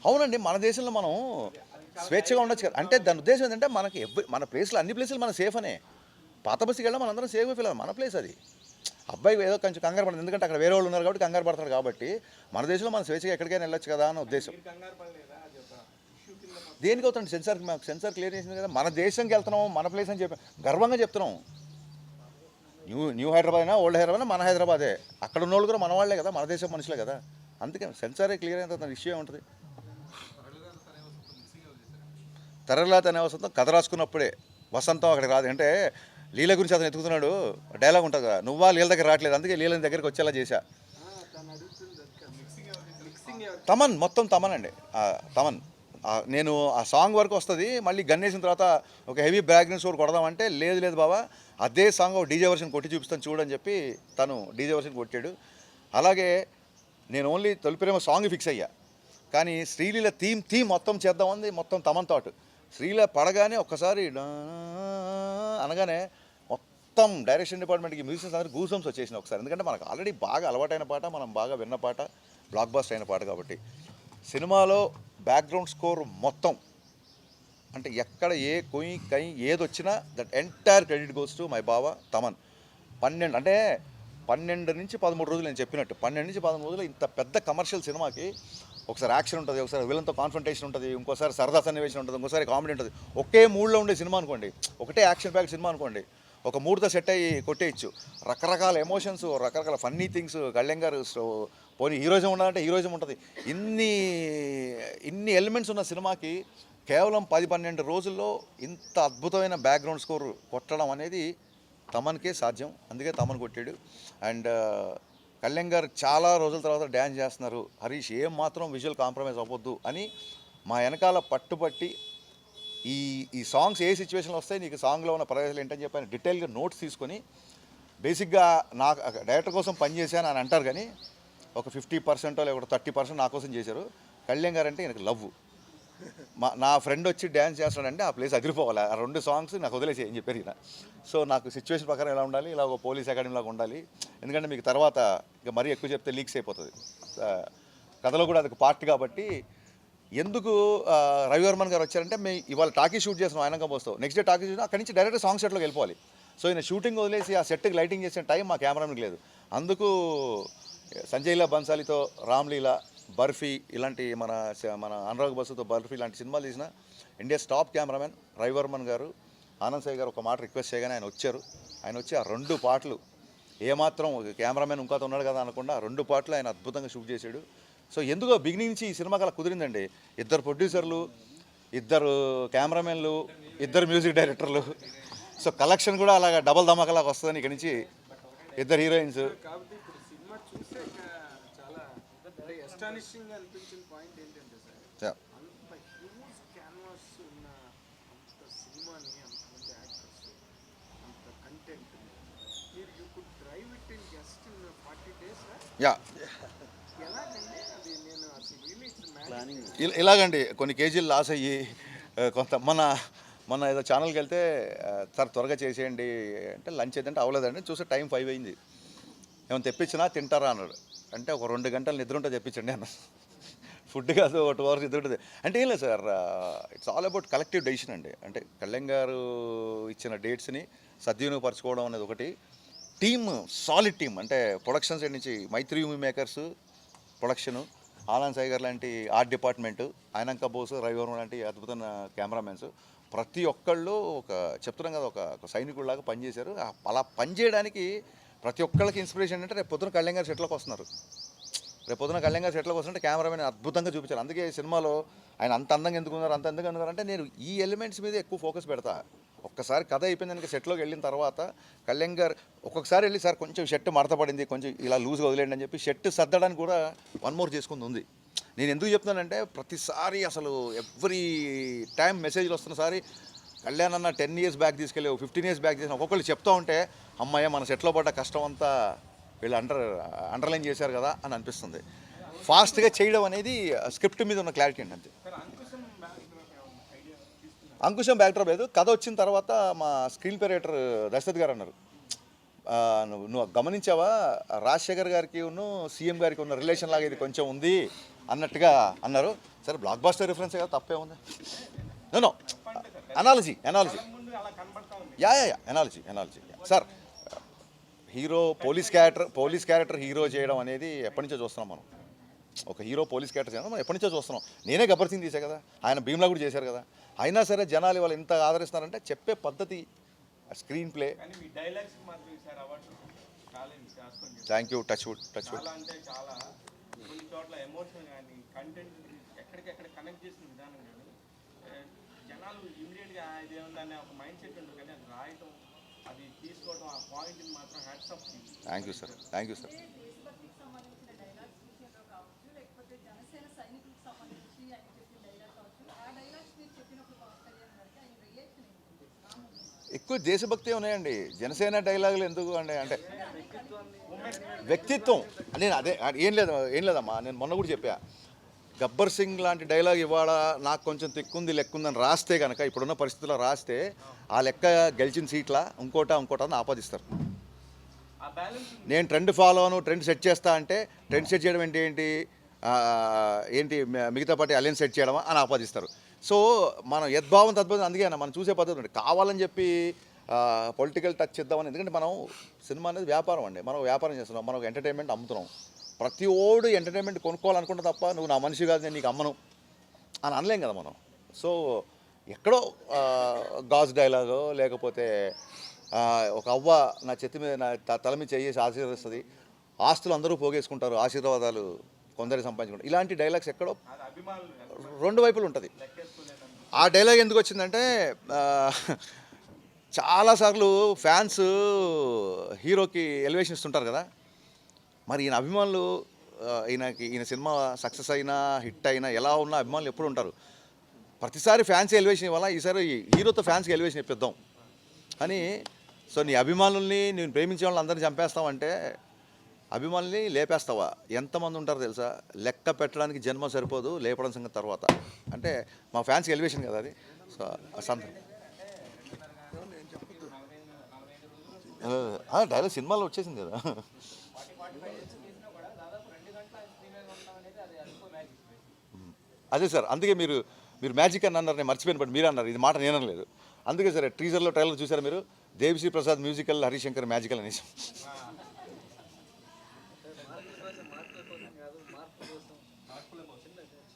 అవునండి, మన దేశంలో మనం స్వేచ్ఛగా ఉండొచ్చు కదా. అంటే దాని ఉద్దేశం ఏంటంటే మనకి మన ప్లేస్లో అన్ని ప్లేసులు మన సేఫ్ అనే. పాత బస్సుకి వెళ్ళడం మనందరం సేఫ్గా ఫీల్ అవ్వాలి, మన ప్లేస్ అది. అబ్బాయి ఏదో కొంచెం కంగారు పడుతుంది, ఎందుకంటే అక్కడ వేరే వాళ్ళు ఉన్నారు కాబట్టి కంగారు పడతారు. కాబట్టి మన దేశంలో మనం స్వేచ్ఛగా ఎక్కడికైనా వెళ్ళొచ్చు కదా అన్న ఉద్దేశం. దేనికి అవుతుంది సెన్సార్ క్లియర్ చేసింది కదా, మన దేశంకి వెళ్తున్నాం, మన ప్లేస్ అని చెప్పి గర్వంగా చెప్తున్నాం. న్యూ హైదరాబాద్ అయినా ఓల్డ్ హైదరాబాద్ అయినా మన హైదరాబాదే, అక్కడ ఉన్న వాళ్ళు కూడా మన వాళ్ళే కదా, మన దేశం మనుషులే కదా. అందుకే సెన్సారే క్లియర్ అయిన తర్వాత విషయం ఉంటుంది. తరలాత అనే వసంతం కథ రాసుకున్నప్పుడే, వసంతం అక్కడికి రాదు. అంటే లీల గురించి అతను ఎత్తుకుతున్నాడు, డైలాగ్ ఉంటుంది కదా, నువ్వా లీల దగ్గర రావట్లేదు, అందుకే లీలని దగ్గరికి వచ్చేలా చేశా. తమన్ మొత్తం తమన్ అండి, తమన్. నేను ఆ సాంగ్ వరకు వస్తుంది, మళ్ళీ గన్నేసిన తర్వాత ఒక హెవీ బ్యాక్గ్రౌండ్ స్కోర్ కొడదామంటే లేదు బాబా, అదే సాంగ్ డీజే వర్షన్ కొట్టి చూపిస్తాను చూడని చెప్పి తను డీజే వర్షన్ కొట్టాడు. అలాగే నేను ఓన్లీ తొలి ప్రేమ సాంగ్ ఫిక్స్ అయ్యా, కానీ శ్రీలీల థీమ్ మొత్తం చేద్దామంది, మొత్తం తమన్ థాట్. శ్రీలీల పడగానే ఒక్కసారి అనగానే మొత్తం డైరెక్షన్ డిపార్ట్మెంట్కి మ్యూజిషియన్స్ అందరూ గూసమ్స్ వచ్చేసిన ఒకసారి. ఎందుకంటే మనకు ఆల్రెడీ బాగా అలవాటైన పాట, మనం బాగా విన్న పాట, బ్లాక్ బస్టర్ అయిన పాట కాబట్టి. సినిమాలో బ్యాక్గ్రౌండ్ స్కోర్ మొత్తం అంటే ఎక్కడ ఏ కొయ్యి కై ఏదొచ్చినా that entire credit goes to my బావ తమన్. 12 నుంచి 13 రోజులు నేను చెప్పినట్టు 12 నుంచి 13 రోజులు ఇంత పెద్ద కమర్షియల్ సినిమాకి ఒకసారి యాక్షన్ ఉంటుంది, ఒకసారి విలన్తో కాన్ఫ్రంటేషన్ ఉంటుంది, ఇంకోసారి సరదా సన్నివేశం ఉంటుంది, ఇంకోసారి కామెడీ ఉంటుంది. ఒకే మూడ్లో ఉండే సినిమా అనుకోండి, ఒకటే యాక్షన్ ప్యాక్ సినిమా అనుకోండి, ఒక మూడుతో సెట్ అయ్యి కొట్టేయచ్చు. రకరకాల ఎమోషన్స్, రకరకాల ఫన్నీ థింగ్స్, కళ్యాణ్ గారు పోనీ హీరోయిజం ఉండాలంటే హీరోయిజం ఉంటుంది. ఇన్ని ఎలిమెంట్స్ ఉన్న సినిమాకి కేవలం 10-12 రోజుల్లో ఇంత అద్భుతమైన బ్యాక్గ్రౌండ్ స్కోర్ కొట్టడం అనేది తమన్కే సాధ్యం. అందుకే తమన్ కొట్టాడు. అండ్ కళ్యాణ్ గారు చాలా రోజుల తర్వాత డ్యాన్స్ చేస్తున్నారు, హరీష్ ఏం మాత్రం విజువల్ కాంప్రమైజ్ అవ్వద్దు అని మా వెనకాల పట్టుబట్టి ఈ సాంగ్స్ ఏ సిచ్యువేషన్లో వస్తాయి, నీకు సాంగ్లో ఉన్న ప్రవేశాలు ఏంటని చెప్పి ఆయన డీటెయిల్గా నోట్స్ తీసుకొని బేసిక్గా నాకు డైరెక్టర్ కోసం పనిచేశాను అని అంటారు, కానీ ఒక 50% లేకపోతే 30% నా కోసం చేశారు. కళ్యాణ్ గారు అంటే எனக்கு లవ్. నా ఫ్రెండ్ వచ్చి డ్యాన్స్ చేస్తాడంటే ఆ ప్లేస్ అదిరిపోవాలి. ఆ 2 సాంగ్స్ నాకు వదిలేసి అని చెప్పారు ఈయన. సో నాకు సిచ్యువేషన్ ప్రకారం ఎలా ఉండాలి, ఇలా ఒక పోలీస్ అకాడమీ లాగా ఉండాలి. ఎందుకంటే మీకు తర్వాత ఇక మరీ ఎక్కువ చెప్తే లీక్స్ అయిపోతుంది. కథలో కూడా అది పార్ట్ కాబట్టి. ఎందుకు రవివర్మన్ గారు వచ్చారంటే మేము ఇవాళ టాకీ షూట్ చేస్తున్నాం ఆయనక పోస్తాం, నెక్స్ట్ డే టాకీ షూట్ అక్కడి నుంచి డైరెక్ట్ సాంగ్ సెట్లోకి వెళ్ళిపోవాలి. సో ఈయన షూటింగ్ వదిలేసి ఆ సెట్కి లైటింగ్ చేసిన టైం మా కెమెరామెన్కి లేదు. అందుకు సంజయ్లా బన్సాలితో రామ్లీలా, బర్ఫీ ఇలాంటి మన అనురాగ్ బసుతో బర్ఫీ ఇలాంటి సినిమాలు తీసిన ఇండియాస్ టాప్ కెమెరామెన్ రవివర్మన్ గారు, ఆనంద్ సాయి గారు ఒక మాట రిక్వెస్ట్ చేయగానే ఆయన వచ్చారు. ఆయన వచ్చి ఆ 2 పాటలు ఏమాత్రం కెమెరామెన్ ఇంకోత ఉన్నాడు కదా అనకుండా ఆ 2 పాటలు ఆయన అద్భుతంగా షూట్ చేశాడు. సో ఎందుకో బిగినింగ్ నుంచి ఈ సినిమాకి అలా కుదిరిందండి. 2 ప్రొడ్యూసర్లు, 2 కెమెరామెన్లు, 2 మ్యూజిక్ డైరెక్టర్లు. సో కలెక్షన్ కూడా అలాగా డబల్ ధమాకలాగా వస్తుందని ఇక్కడి నుంచి 2 హీరోయిన్స్. అస్టానిషింగ్ అనిపించిన పాయింట్ ఏంటంటే సార్, అంత హ్యూజ్ క్యాన్వాస్ ఉన్న అంత సినిమాని, అంతమంది యాక్టర్స్, అంత కంటెంట్ మీరు you could drive it in just in 40 days. Yeah ఎలాగండి అది? నేను అసలు రియలీ ప్లానింగ్ ఇలాగండి కొన్ని కేజీలు లాస్ అయ్యి కొంత మన ఏదో ఛానల్కి వెళ్తే సార్ త్వరగా చేసేయండి అంటే లంచ్ ఏదంటే అవ్వలేదండి, చూస్తే టైం 5 అయింది. ఏమైనా తెప్పించినా తింటారా అన్నాడు. అంటే ఒక 2 గంటలు నిద్ర ఉంటే తెప్పించండి అన్న. ఫుడ్ కాదు, ఒక 2 hours నిద్ర ఉంటుంది అంటే ఏం లేదు sir. It's all about collective decision అండి. అంటే కళ్యాణ్ గారు ఇచ్చిన డేట్స్ని సద్వినియోగపరచుకోవడం అనేది ఒకటి. టీమ్ సాలిడ్ టీమ్ అంటే ప్రొడక్షన్ సైడ్ నుంచి Mythri movie makers production, Anand Sai గారు లాంటి ఆర్ట్ డిపార్ట్మెంటు, ఆయనంక బోస్, రవివర్మ లాంటి అద్భుతమైన కెమెరామెన్స్, ప్రతి ఒక్కళ్ళు చెప్తున్నాం కదా ఒక సైనికుడిలాగా పనిచేశారు. అలా పనిచేయడానికి ప్రతి ఒక్కళ్ళకి ఇన్స్పిరేషన్ అంటే రేపు పొద్దున కళ్యాణ్ గారు సెట్లోకి వస్తున్నారు. రేపు పొద్దున కళ్యాణ్ గారు సెట్లోకి వస్తుంటే కెమెరామెన్ అద్భుతంగా చూపించారు. అందుకే సినిమాలో ఆయన అంత అందంగా ఎందుకున్నారు, అంత అందంగా ఉన్నారు అంటే నేను ఈ ఎలిమెంట్స్ మీద ఎక్కువ ఫోకస్ పెడతా. ఒక్కసారి కథ అయిపోయిందానికి సెట్లోకి వెళ్ళిన తర్వాత కళ్యాణ్ గారు ఒక్కొక్కసారి వెళ్ళి సార్ కొంచెం షర్ట్ మడత పడింది, కొంచెం ఇలా లూజ్గా వదిలేండి అని చెప్పి షర్ట్ సర్దడానికి కూడా 1 more చేసుకుంది ఉంది. నేను ఎందుకు చెప్తున్నానంటే ప్రతిసారి అసలు ఎవ్రీ టైం మెసేజ్లు వస్తున్న సారి కళ్యాణ్ అన్న 10 years బ్యాక్ తీసుకెళ్ళి 15 years బ్యాక్ చేసిన ఒక్కొక్కళ్ళు చెప్తూ ఉంటే అమ్మాయి మన సెట్లో పడ్డ కష్టం అంతా వీళ్ళు అండర్లైన్ చేశారు కదా అని అనిపిస్తుంది. ఫాస్ట్గా చేయడం అనేది స్క్రిప్ట్ మీద ఉన్న క్లారిటీ అండి అంతే. అంకుశం బ్యాక్డ్రాప్ లేదు. కథ వచ్చిన తర్వాత మా స్క్రీన్ ప్లే రైటర్ దశరథ్ గారు అన్నారు, నువ్వు గమనించావా రాజశేఖర్ గారికి సీఎం గారికి ఉన్న రిలేషన్ లాగా ఇది కొంచెం ఉంది అన్నట్టుగా అన్నారు. సరే బ్లాక్ బాస్టర్ రిఫరెన్స్ కదా, తప్పే ఉంది. నో అనాలజీ యా analogy sir. Hero police character hero చేయడం అనేది ఎప్పటి నుంచో చూస్తున్నాం మనం. ఒక హీరో పోలీస్ క్యారెక్టర్ చేయడం మనం ఎప్పటి నుంచో చూస్తున్నాం. నేనే గబ్బర్ సింగ్ తీసా కదా, ఆయన భీమ్లా కూడా చేశారు కదా. అయినా సరే జనాలు వాళ్ళు ఎంత ఆదరిస్తున్నారంటే చెప్పే పద్ధతి, screen play. Thank you. Touch wood అంటే చాలా కొన్ని చోట్ల ఎమోషన్ కానీ కంటెంట్ ఎక్కడికెక్కడ కనెక్ట్ చేసిన విధానం కానీ జనాలు ఇమీడియట్గా ఇది ఏముందనే ఒక మైండ్ సెట్ ఉంటుంది, కానీ అది రాయటం, అది తీసుకోవడం, ఆ పాయింట్ని మాత్రం hats off. Thank you sir. ఎక్కువ దేశభక్తి ఉన్నాయండి. జనసేన డైలాగులు ఎందుకు అంటే వ్యక్తిత్వం. నేను అదే ఏం లేదమ్మా, నేను మొన్న కూడా చెప్పా, గబ్బర్ సింగ్ లాంటి డైలాగ్ ఇవాళ నాకు కొంచెం లెక్కుందని రాస్తే కనుక, ఇప్పుడున్న పరిస్థితుల్లో రాస్తే ఆ లెక్క గెలిచిన సీట్ల ఇంకోట అని ఆపాదిస్తారు. నేను ట్రెండ్ ఫాలో ట్రెండ్ సెట్ చేస్తా అంటే ట్రెండ్ సెట్ చేయడం ఏంటి? ఏంటి మిగతా పార్టీ అలయన్స్ సెట్ చేయడమా అని ఆపాదిస్తారు. సో మనం యద్భావం తద్భావం, అందుకే మనం చూసే పద్ధతి ఉంది. కావాలని చెప్పి పొలిటికల్ టచ్ ఇద్దామని, ఎందుకంటే మనం సినిమా అనేది వ్యాపారం అండి, మనం వ్యాపారం చేస్తున్నాం, మనం ఎంటర్టైన్మెంట్ అమ్ముతున్నాం. ప్రతి ఓడు ఎంటర్టైన్మెంట్ కొనుక్కోవాలనుకుంటే తప్ప నువ్వు నా మనిషి కాదు నేను నీకు అమ్మను అని అనలేం కదా మనం. సో ఎక్కడో గాజ్ డైలాగో లేకపోతే ఒక అవ్వ నా చెత్త మీద నా తల మీద చేసి ఆశీర్వదిస్తుంది, ఆస్తులు అందరూ పోగేసుకుంటారు, ఆశీర్వాదాలు కొందరు సంపాదించుకుంటారు, ఇలాంటి డైలాగ్స్ ఎక్కడో రెండు వైపులు ఉంటుంది. ఆ డైలాగ్ ఎందుకు వచ్చిందంటే చాలాసార్లు ఫ్యాన్స్ హీరోకి ఎలివేషన్ ఇస్తుంటారు కదా, మరి ఈయన అభిమానులు ఈయన సినిమా సక్సెస్ అయినా హిట్ అయినా ఎలా ఉన్నా అభిమానులు ఎప్పుడు ఉంటారు. ప్రతిసారి ఫ్యాన్స్ ఎలివేషన్ ఇవ్వాలా, ఈసారి హీరోతో ఫ్యాన్స్కి ఎలివేషన్ ఇప్పిద్దాం అని. సో నీ అభిమానుల్ని నేను ప్రేమించే వాళ్ళని అందరినీ చంపేస్తావంటే అభిమానుల్ని లేపేస్తావా? ఎంతమంది ఉంటారో తెలుసా? లెక్క పెట్టడానికి జన్మ సరిపోదు, లేపడం సంగతి తర్వాత. అంటే మా ఫ్యాన్స్కి ఎలివేషన్ కదా అది. సో డైలాగ్ సినిమాలో వచ్చేసింది కదా. అదే సార్, అందుకే మీరు మ్యాజిక్ అని అన్నారు, నేను మర్చిపోయిన బట్ మీరు అన్నారు, ఇది మాట నేను అనలేదు. అందుకే సరే టీజర్లో ట్రైలర్ చూసారా మీరు, దేవిశ్రీ ప్రసాద్ మ్యూజికల్, హరిశంకర్ మ్యాజికల్ అనేసి.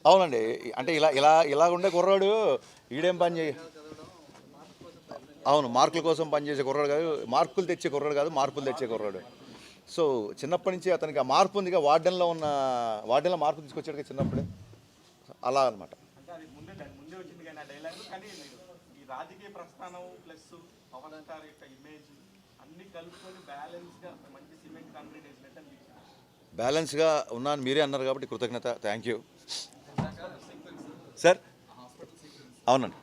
అవునండి, అంటే ఇలా ఉండే కుర్రాడు ఈడేం పని చేయ, అవును మార్కుల కోసం పనిచేసే కుర్రాడు కాదు, మార్కులు తెచ్చే కుర్రాడు కాదు, మార్పులు తెచ్చే కుర్రాడు. సో చిన్నప్పటి నుంచి అతనికి ఆ మార్పు ఉందిగా, వార్డెన్లో మార్పు తీసుకొచ్చాడు కదా చిన్నప్పుడే, అలా అనమాట. అంటే అది ముందే వచ్చింది కానీ ఆ డైలాగ్, కానీ ఈ రాజకీయ ప్రస్థానం ప్లస్ పవన్ స్టార్ యొక్క ఇమేజ్ అన్ని కలుపుకొని బ్యాలెన్స్గా మంచి సిమెంట్ కాంక్రీట్ వేసినట్టు అనిపించింది. బ్యాలెన్స్గా ఉన్నాను మీరే అన్నారు కాబట్టి కృతజ్ఞత, థ్యాంక్ యూ సార్. అవునండి,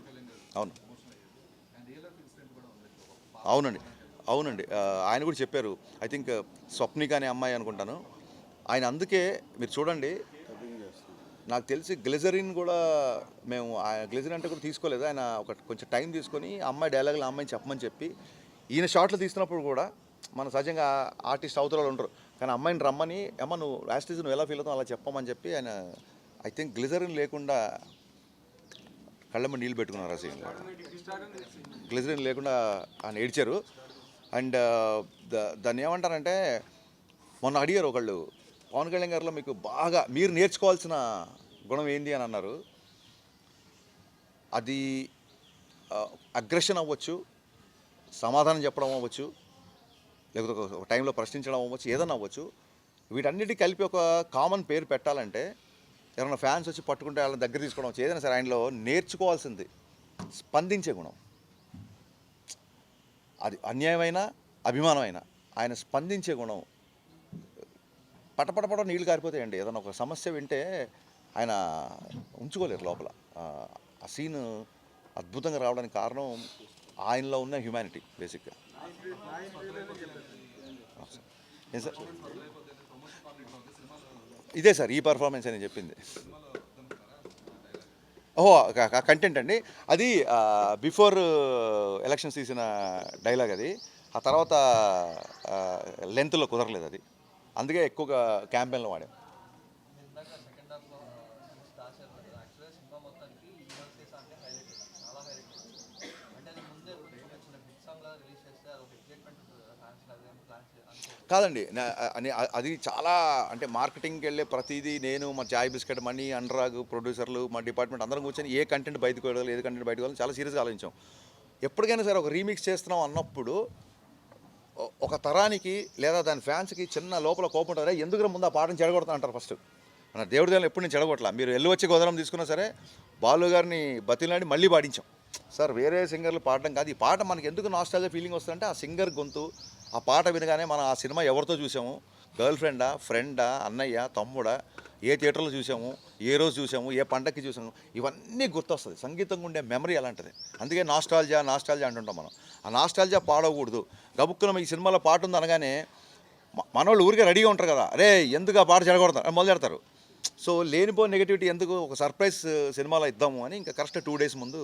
అవునండి ఆయన కూడా చెప్పారు. ఐ థింక్ స్వప్నిక అనే అమ్మాయి అనుకుంటాను ఆయన. అందుకే మీరు చూడండి, నాకు తెలిసి గ్లిజరిన్ కూడా మేము గ్లిజరిన్ అంటే కూడా తీసుకోలేదు, ఆయన కొంచెం టైం తీసుకొని అమ్మాయి డైలాగులు అమ్మాయిని చెప్పమని చెప్పి, ఈయన షార్ట్లు తీస్తున్నప్పుడు కూడా మన సహజంగా ఆర్టిస్ట్ అవతరాలు ఉంటారు, కానీ అమ్మాయిని రమ్మని అమ్మ నువ్వు యాస్టీజ్ నువ్వు ఎలా ఫీల్ అవుతావు అలా చెప్పమని చెప్పి ఆయన ఐ థింక్ గ్లిజరిన్ లేకుండా కళ్ళమ్మ నీళ్ళు పెట్టుకున్నారు ఆ సీన్లో. గ్లిజరిన్ లేకుండా ఆయన ఏడ్చారు. అండ్ దాన్ని ఏమంటారంటే మొన్న అడిగారు ఒకళ్ళు, పవన్ కళ్యాణ్ గారిలో మీకు బాగా మీరు నేర్చుకోవాల్సిన గుణం ఏంటి అని అన్నారు. అది అగ్రెషన్ అవ్వచ్చు, సమాధానం చెప్పడం అవ్వచ్చు, లేకపోతే ఒక టైంలో ప్రశ్నించడం అవ్వచ్చు, ఏదైనా అవ్వచ్చు. వీటన్నిటికీ కలిపి ఒక కామన్ పేరు పెట్టాలంటే ఎవరైనా ఫ్యాన్స్ వచ్చి పట్టుకుంటే వాళ్ళని దగ్గర తీసుకోవడం వచ్చు, ఏదైనా సరే ఆయనలో నేర్చుకోవాల్సింది స్పందించే గుణం. అది అన్యాయమైన అభిమానమైన ఆయన స్పందించే గుణం. పటపటపట నీళ్ళు కారిపోతాయండి. ఏదైనా ఒక సమస్య వింటే ఆయన ఉంచుకోలేరు లోపల. ఆ సీన్ అద్భుతంగా రావడానికి కారణం ఆయనలో ఉన్న హ్యుమానిటీ బేసిక్గా. ఏం సార్ ఇదే సార్ ఈ పర్ఫార్మెన్స్ అని చెప్పింది. ఓహో కంటెంట్ అండి, అది బిఫోర్ ఎలక్షన్స్ తీసిన డైలాగ్ అది. ఆ తర్వాత లెంత్లో కుదరలేదు అది, అందుకే ఎక్కువగా క్యాంపెయిన్లో వాడాం. కాదండి, అది చాలా అంటే మార్కెటింగ్కి వెళ్ళే ప్రతిదీ నేను మా చాయ్ బిస్కెట్ మనీ అనురాగ్ ప్రొడ్యూసర్లు మా డిపార్ట్మెంట్ అందరం కూర్చొని ఏ కంటెంట్ బయటకు వెళ్ళాలి, ఏది కంటెంట్ బయటకు వెళ్ళాలి చాలా సీరియస్గా ఆలోచించాం. ఎప్పటికైనా సరే ఒక రీమిక్స్ చేస్తున్నాం అన్నప్పుడు ఒక తరానికి లేదా దాని ఫ్యాన్స్కి చిన్న లోపల కోపం ఉంటుంది, ఎందుకు ముందు ఆ పాటను చెడగొడతా అంటారు ఫస్ట్. మన దేవుడి దేవుళ్ళు ఎప్పుడు నేను చెడగొట్టలా. మీరు వెళ్ళి వచ్చి గోదరం తీసుకున్నా సరే బాలు గారిని బతిలాడి మళ్ళీ పాడించాం. సార్ వేరే సింగర్లు పాడడం కాదు, ఈ పాట మనకి ఎందుకు నాస్టాల్జియా ఫీలింగ్ వస్తుందంటే ఆ సింగర్ గొంతు, ఆ పాట వినగానే మనం ఆ సినిమా ఎవరితో చూసాము, గర్ల్ ఫ్రెండా, ఫ్రెండా, అన్నయ్య, తమ్ముడా, ఏ థియేటర్లో చూసాము, ఏ రోజు చూసాము, ఏ పండగకి చూసాము, ఇవన్నీ గుర్తొస్తుంది. సంగీతం ఉండే మెమరీ అలాంటిది. అందుకే నాస్టాల్జియా అంటుంటాం మనం. ఆ నాస్టాల్జియా పాడకూడదు. గబుక్కున ఈ సినిమాలో పాట ఉంది అనగానే మనోళ్ళు ఊరికే రెడీగా ఉంటారు కదా, అరే ఎందుకు ఆ పాట చెడగొడతారు మొదలెడతారు. సో లేనిపో నెగిటివిటీ ఎందుకు, ఒక సర్ప్రైజ్ సినిమాలో ఇద్దాము అని ఇంకా కరెక్ట్ 2 days ముందు.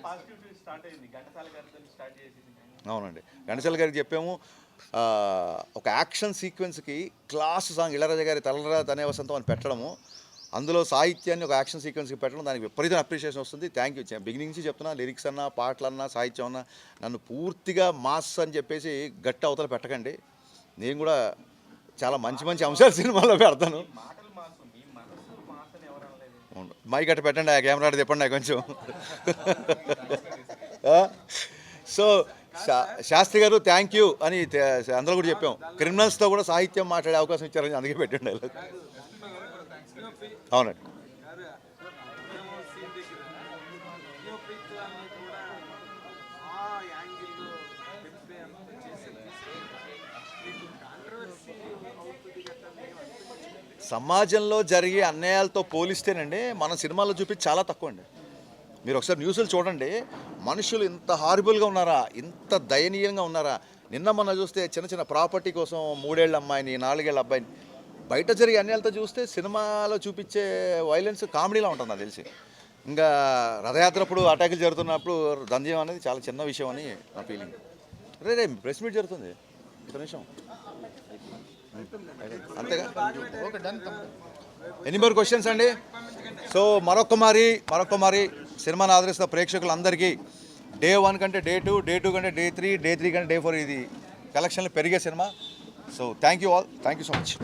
పాజిటివ్ స్టార్ట్ అయింది, ఘంటసాల గారితో స్టార్ట్ చేసి అవునండి, ఘంటసాల గారికి చెప్పాము ఒక యాక్షన్ సీక్వెన్స్కి క్లాస్ సాంగ్ ఇళరాజా గారి తలరా తనే వసంతం అని పెట్టడము, అందులో సాహిత్యాన్ని ఒక యాక్షన్ సీక్వెన్స్కి పెట్టడం, దానికి విపరీత అప్రిషియేషన్ వస్తుంది. Thank you. బిగినింగ్ నుంచి చెప్తున్నా, లిరిక్స్ అన్నా పాటలన్నా సాహిత్యం అన్నా నన్ను పూర్తిగా మాస్ అని చెప్పేసి గట్టి అవతల పెట్టకండి. నేను కూడా చాలా మంచి మంచి అంశాలు సినిమాలో పెడతాను. మాటలు మాసం మీ మనసు మాసని ఎవరు అనలేదు. మైక్ అట్ట పెట్టండి, ఆ కెమెరా తిప్పండి కొంచెం. సో శాస్త్రి గారు థ్యాంక్ యూ అని అందరూ కూడా చెప్పాం. క్రిమినల్స్తో కూడా సాహిత్యం మాట్లాడే అవకాశం ఇచ్చారని అందుకే పెట్టండి. అవునండి. సమాజంలో జరిగే అన్యాయాలతో పోలిస్తేనండి మన సినిమాల్లో చూపించి చాలా తక్కువ అండి. మీరు ఒకసారి న్యూస్లు చూడండి, మనుషులు ఇంత హారిబుల్గా ఉన్నారా, ఇంత దయనీయంగా ఉన్నారా. నిన్న మొన్న చూస్తే చిన్న చిన్న ప్రాపర్టీ కోసం 3 ఏళ్ల అమ్మాయిని 4 ఏళ్ల అబ్బాయిని, బయట జరిగే అన్యాయాలతో చూస్తే సినిమాలో చూపించే వైలెన్స్ కామెడీలా ఉంటుంది నాకు తెలిసి. ఇంకా రథయాత్ర అప్పుడు అటాకులు జరుగుతున్నప్పుడు దంద్యం అనేది చాలా చిన్న విషయం అని నా ఫీలింగ్. రే ప్రెస్ మీట్ జరుగుతుంది, ఒక నిమిషం అంతేగా. ఎనీ మోర్ క్వశ్చన్స్ అండి? సో మరొక మారి సినిమాని ఆదరిస్తున్న ప్రేక్షకులందరికీ డే 1 కంటే డే 2, డే 2 కంటే డే 3, డే 3 కంటే డే 4 ఇది కలెక్షన్లు పెరిగే cinema. So thank you all, thank you so much.